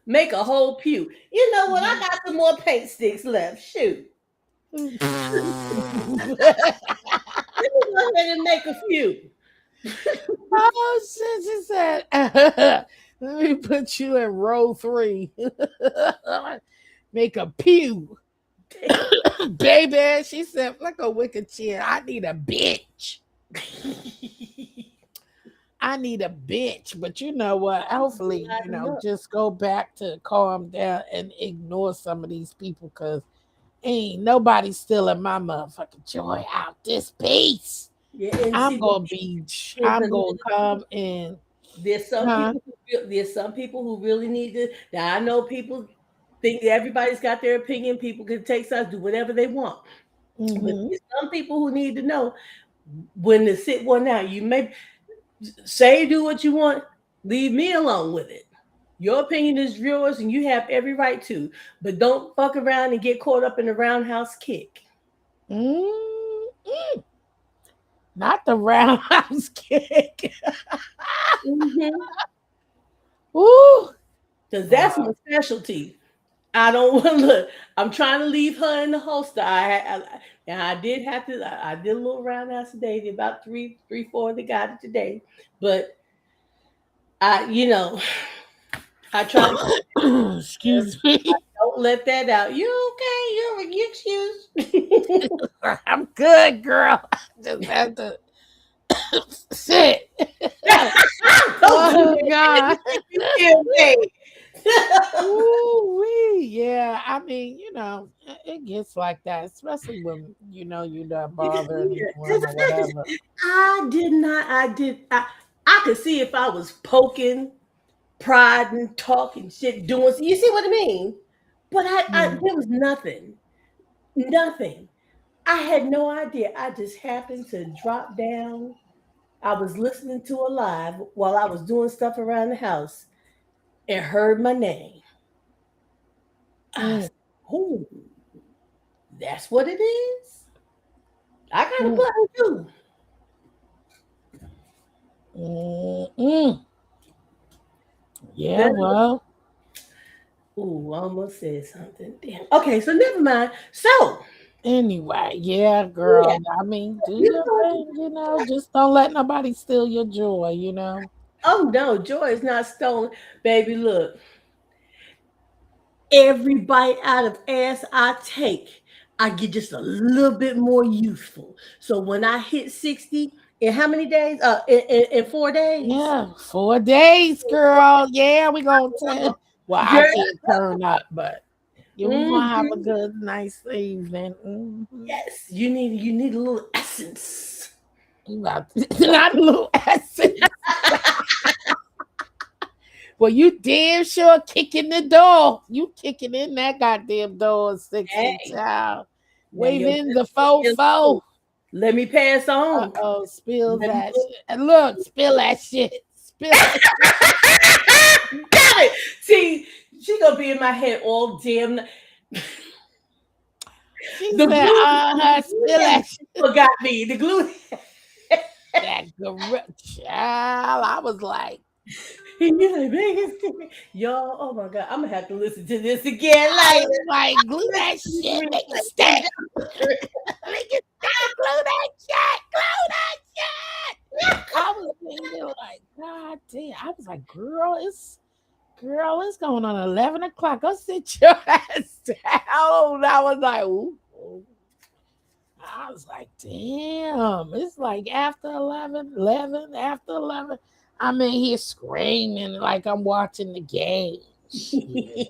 Make a whole pew. You know what? I got some more paint sticks left. Shoot. Let me go ahead and make a few.
Oh shit, she said, let me put you in row 3. Make a pew. Baby, she said, like a wicked chair. I need a bitch. I need a bitch. But you know what? Hopefully, just go back to calm down and ignore some of these people because ain't nobody stealing my motherfucking joy out this piece.
Yeah, and see, here's
I'm
another
gonna come in.
there's some
Huh?
people there's some people who really need to. Now I know people think that everybody's got their opinion. People can take sides, do whatever they want. But
Hmm.
there's some people who need to know when to sit one out. You may say do what you want. Leave me alone with it. Your opinion is yours and you have every right to. But don't fuck around and get caught up in the roundhouse kick.
Mm-mm. Not the roundhouse kick.
Mm-hmm.
Ooh.
Because that's my
Wow.
specialty. I don't want to look. I'm trying to leave her in the holster. And I did have to. I did a little roundhouse today. Did about three, four that got it today. But I, I try to
Excuse me.
don't let that out. You okay? You're excused.
I'm good, girl. I just have to sit.
Don't do
Oh God.
that. You feel me?
Ooh-wee. Yeah, I mean, it gets like that, especially when you're not bothering
Because
anyone or whatever.
I did not. I could see if I was poking, prodding, talking shit, doing. You see what I mean? But
Mm.
there was nothing. Nothing. I had no idea. I just happened to drop down. I was listening to a live while I was doing stuff around the house and heard my name. I
Mm.
said, "Oh, that's what it is." I got a
Mm.
button too.
Mm. Yeah,
Then,
well,
ooh, I almost said something. Damn. Okay, so never mind. So,
anyway, yeah,
yeah,
girl. I mean, do
you
your
know,
thing, just don't let nobody steal your joy.
oh no, joy is not stolen, baby. Look, every bite out of ass I take, I get just a little bit more youthful. So when I hit 60 in how many days? In 4 days.
Yeah, 4 days, girl. Yeah, we gonna turn. Well, I
Girl,
can't turn up, but yeah, we gonna have a
mhm.
good, nice evening.
Yes, you need a little essence.
You about not a little essence. Well, you damn sure kicking the door. You kicking in that goddamn door, 60
Hey,
child.
now
Wave
your
in the
business.
fofo.
Let me pass on.
Uh-oh, spill
Let me
that shit. And look, spill that shit. Spill that shit.
Got it. See, she gonna be in my head all damn night.
She
The
said,
glue,
spill that shit.
forgot me. The glue.
That gorilla child. I was like,
You're like, y'all. Oh my god, I'm gonna have to listen to this again
I
later.
was like, glue
Listen
that
to
shit,
this
make it
replay.
stick. Make it stick, glue that shit, glue that shit. I was thinking like, God damn. I was like, girl, it's going on 11 o'clock. Go sit your ass down. I was like, ooh. Ooh. I was like, damn, it's like after 11, after 11. I'm in here screaming like I'm watching the game. Shit.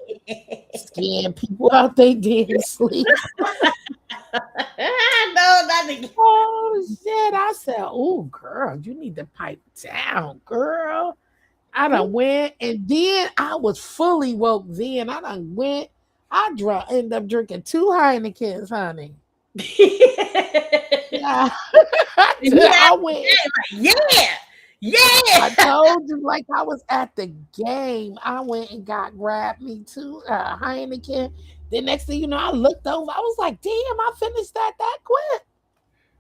Scaring people out they damn sleep.
No, nothing.
Oh shit. I said, oh girl, you need to pipe down, girl. I done went and then I was fully woke then. End up drinking two Heinekens, honey. Yeah.
And you
I
asked
went.
me, yeah, yeah.
I told you like I was at the game. I went and grabbed me two Heineken. The next thing you know, I looked over. I was like, damn, I finished that quick.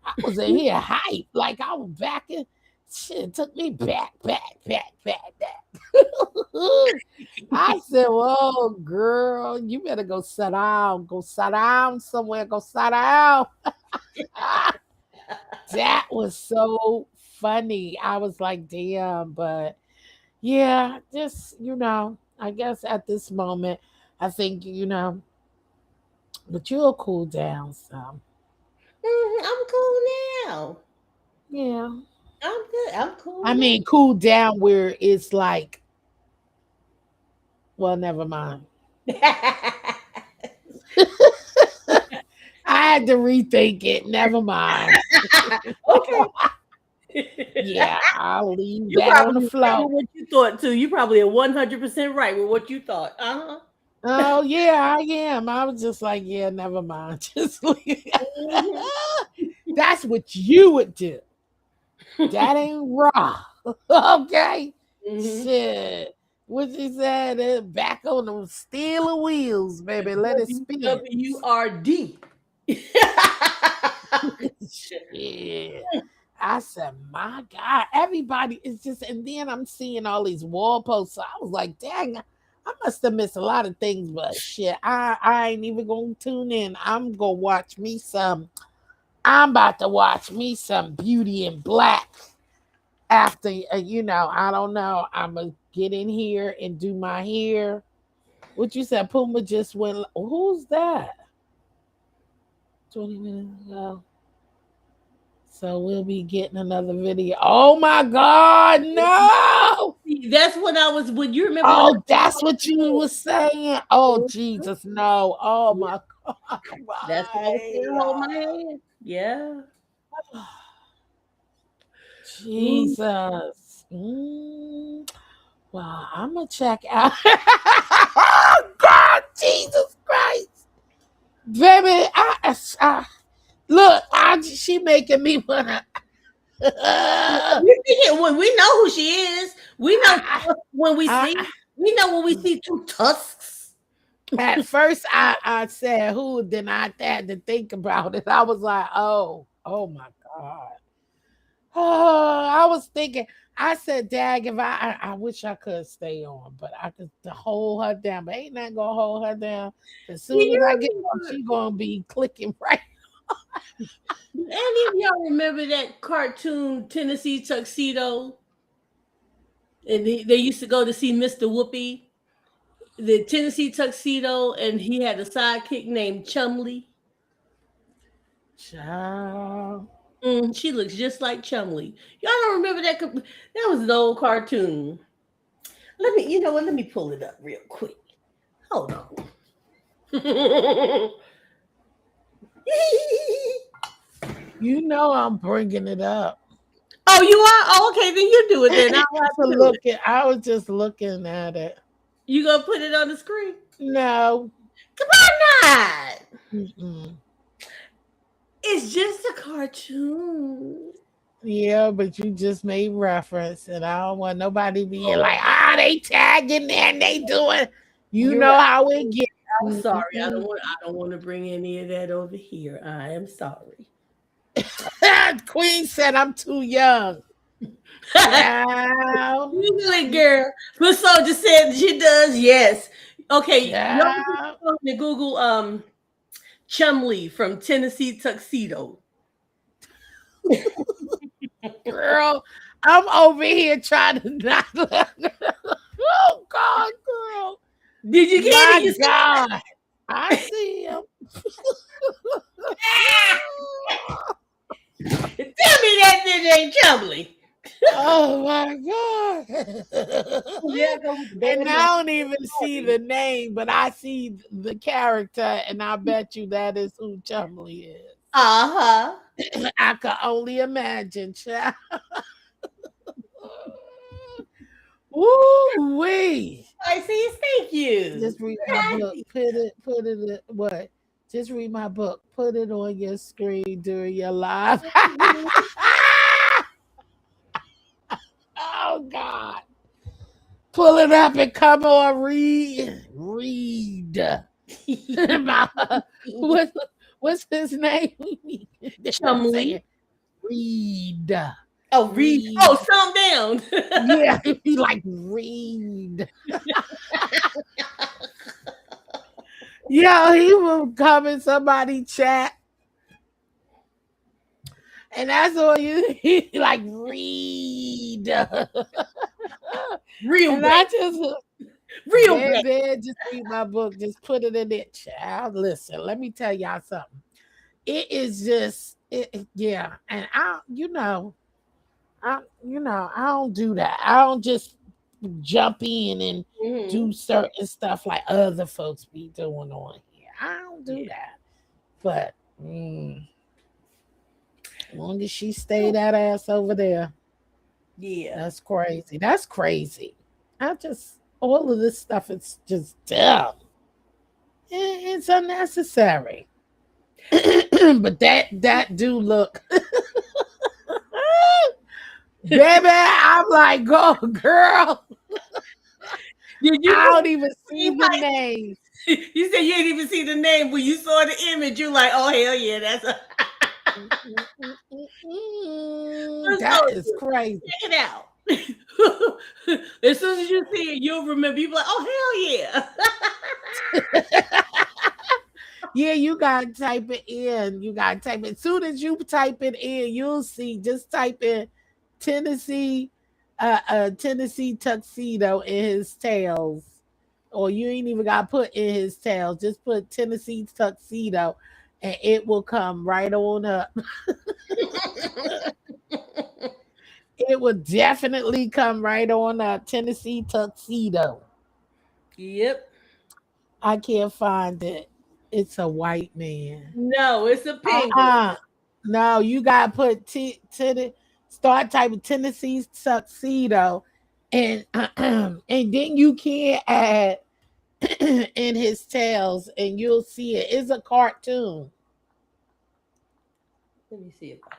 I was in here hype. Like I was back in shit. Took me back. I said, "Whoa, girl, you better go sit down. Go sit down somewhere. Go sit down." That was so funny. I was like, "Damn!" But yeah, just I guess at this moment, I think but you'll cool down some.
I'm cool now.
Yeah,
I'm good. I'm cool
I
now.
mean, cool down where it's like, well, never mind. I had to rethink it. Never mind.
Okay.
Yeah, I'll leave
You
that on the
probably right
flow.
with what you thought too. You probably are 100% right with what you thought.
Oh yeah, I am. I was just like, yeah, never mind. Just leave.
Mhm.
That's what you would do. That ain't raw. Okay.
Mm-hmm.
Shit. What you said? Back on the steel wheels, baby. Let it spin.
WWRD.
Shit. I said, my God, everybody is just, and then I'm seeing all these wall posts. So I was like, dang, I must have missed a lot of things, but shit, I ain't even gonna tune in. I'm about to watch me some Beauty in Black after, I don't know. I'm gonna get in here and do my hair. What you said, Puma just went, who's that? 20 minutes ago. So we'll be getting another video. Oh my God, no!
That's when I was. When you remember when
Oh, that's what you were saying. Oh Jesus, no! Oh
yeah,
my God,
that's when I was saying
why?
hold my hand. Yeah. Mm.
Jesus. Well, I'm gonna check out. Oh God, Jesus Christ, baby! Look. She making me wanna.
We when we know who she is. We know when we
I,
see. We know when we see two tusks.
At first, I said who, then I had to think about it. I was like, oh my God. Oh, I was thinking, I said, Dag, if I wish I could stay on, but I could to hold her down, but ain't nothing gonna hold her down. As
Do
soon as I
you
get on, she gonna be clicking right.
Do any of y'all remember that cartoon Tennessee Tuxedo? And they used to go to see Mr. Whoopi, the Tennessee Tuxedo, and he had a sidekick named Chumley.
Child.
She looks just like Chumley. Y'all don't remember that? That was an old cartoon. Let me, you know what? Let me pull it up real quick. Hold on.
You know I'm bringing it up.
Oh, you are? Oh, okay, then you do it then. I'll have to do it.
I was just looking at it.
You gonna put it on the screen?
No.
Come on, not.
Mm-mm.
It's just a cartoon.
Yeah, but you just made reference, and I don't want nobody being like, they tagging and they doing. You
You're
know
right.
how it get.
I'm sorry. I don't want to bring any of that over here. I am sorry.
Queen said I'm too young. Child,
You do it, girl. Miss Soldier said she does. Yes. Okay. Y'all
child,
to Google Chumley from Tennessee Tuxedo.
girl, I'm over here trying to not. Oh God, girl,
Did you get it?
my
You see
God, I see him.
it? Tell me that this ain't Chumley.
Oh my God.
Yeah, go with the
And
band.
I don't even see the name, but I see the character, and I bet you that is who Chumley is.
Uh-huh.
I can only imagine, child. Woo wee.
I see. Thank you.
Just read my book. What? Just read my book. Put it on your screen during your live. Oh God. Pull it up and come on, read. what, what's his name? I'm
Chumley.
saying read.
Oh, read.
Read.
Oh, calm down.
Yeah, he like read. Yeah, he will come in somebody chat. And that's all you he like read.
Real
And I
bad.
just
Real bad.
baby, just read my book. Just put it in it, child. Listen, let me tell y'all something. It is just yeah. And I don't do that. I don't just jump in and
Mhm.
do certain stuff like other folks be doing on here. I don't do that. But as long as she stay that ass over there,
Yeah.
that's crazy. That's crazy. I just all of this stuff is just dumb. It's unnecessary. But that do look Baby, I'm like, go girl.
You
I don't
just
even see
you
the names.
you said you didn't even see the name, but you saw the image. You're like, oh hell yeah, that's a
Mm, mm, mm,
let's
that
go
is crazy.
check it out. As soon as you see it, you'll remember. You'll be like, oh hell yeah.
Yeah, you gotta type it in. You gotta type it. As soon as you type it in, you'll see. Just type in Tennessee, Tennessee tuxedo in his tails. Or you ain't even gotta put in his tails. Just put Tennessee tuxedo and it will come right on up. It will definitely come right on up. Tennessee tuxedo.
Yep.
I can't find it. It's a white man.
No, it's a penguin.
Uh-uh. No, you gotta put to the start typing Tennessee tuxedo, and and then you can add in his tails, and you'll see it. It's a cartoon.
Let me see if I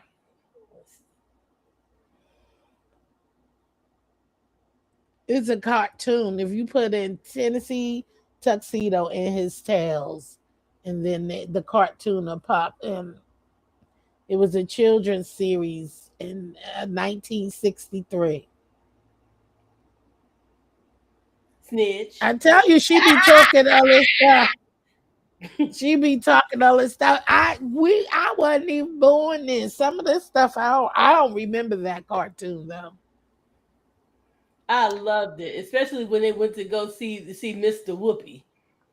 It's a cartoon. If you put in Tennessee tuxedo in his tails, and then the cartoon will pop. And it was a children's series in 1963.
snitch.
I tell you, she be talking all this stuff. She be talking all this stuff. I wasn't even born then. Some of this stuff I don't remember that cartoon though.
I loved it, especially when they went to go see Mr. Whoopi.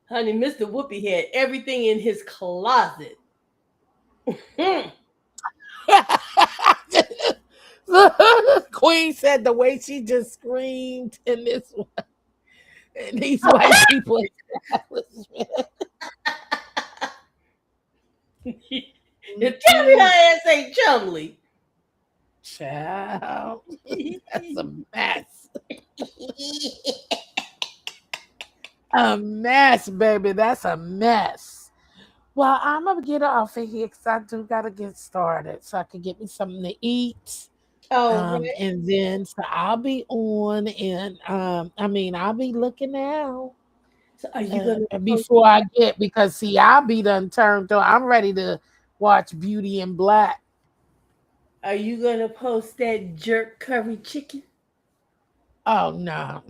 Honey, Mr. Whoopi had everything in his closet. Hmm.
Queen said the way she just screamed in this one, and these white people establishment.
And tell me her ass ain't chumly.
Child, that's a mess. A mess, baby. That's a mess. Well, I'm gonna get off of here because I do gotta get started so I can get me something to eat.
Oh, right.
And then so I'll be on, and I'll be looking out
So are you gonna post?
before I get, because see I'll be done turned on. I'm ready to watch Beauty in Black.
Are you gonna post that jerk curry chicken?
Oh no,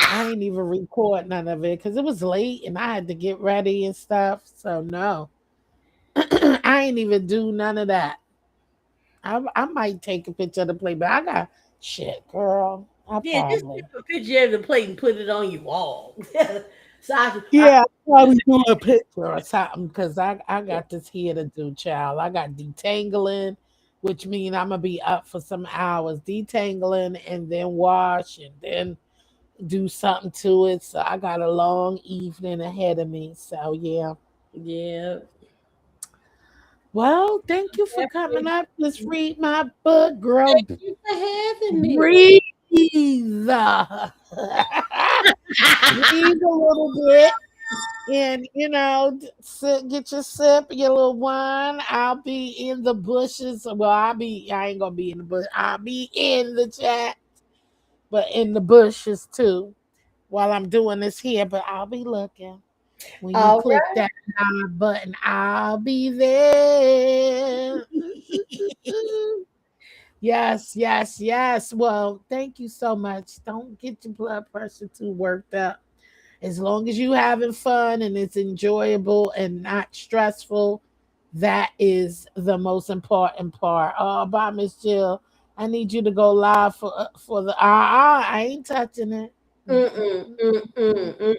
I ain't even record none of it because it was late and I had to get ready and stuff. So no, I ain't even do none of that. I might take a picture of the plate, but I got shit, girl. I
Yeah, just
probably.
take a picture of the plate and put it on your wall. So I
Yeah, I probably do a picture or something because I got this here to do, child. I got detangling, which means I'm gonna be up for some hours detangling and then wash and then do something to it. So I got a long evening ahead of me. So yeah.
yeah.
Well, thank you for coming up. Let's read my book, girl.
Thank you for having me.
Breathe. Breathe a little bit. And sit, get your sip, your little wine. I'll be in the bushes. Well, I ain't gonna be in the bush. I'll be in the chat, but in the bushes too while I'm doing this here. But I'll be looking. When you
All
click that live button, I'll be there.
right.
Yes, yes, yes. Well, thank you so much. Don't get your blood pressure too worked up. As long as you having fun and it's enjoyable and not stressful, that is the most important part. Oh, bye, Miss Jill. I need you to go live for the. I ain't touching it.
Mm-mm, mm-mm, mm-mm,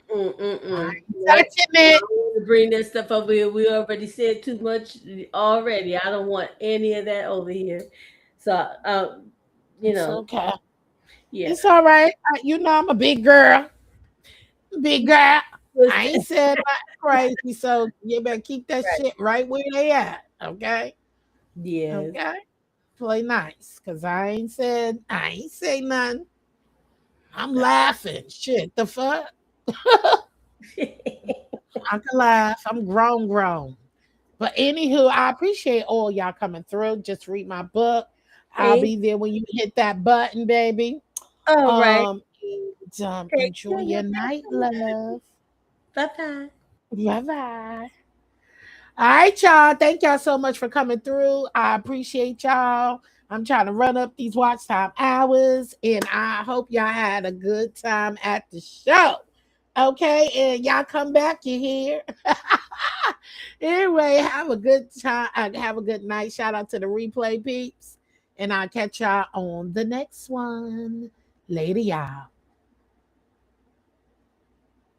I
mm-mm.
ain't
Nope.
touching
I
it.
don't want to bring that stuff over here. We already said too much already. I don't want any of that over here. So, you
It's
know,
okay.
yeah.
It's all right. I'm a big girl. Big girl. I ain't said nothing crazy, so you better keep that
Right.
shit right where they at. Okay?
Yes.
Okay? Play nice. Cause I ain't say nothing. I'm laughing. Shit, the fuck? I can laugh. I'm grown. But anywho, I appreciate all y'all coming through. Just read my book. I'll be there when you hit that button, baby.
All right. Take
Enjoy
care.
your night, love.
Bye bye.
Bye bye. All right, y'all. Thank y'all so much for coming through. I appreciate y'all. I'm trying to run up these watch time hours, and I hope y'all had a good time at the show. Okay, and y'all come back, you hear? Anyway, have a good time. Have a good night. Shout out to the replay peeps, and I'll catch y'all on the next one. Later, y'all.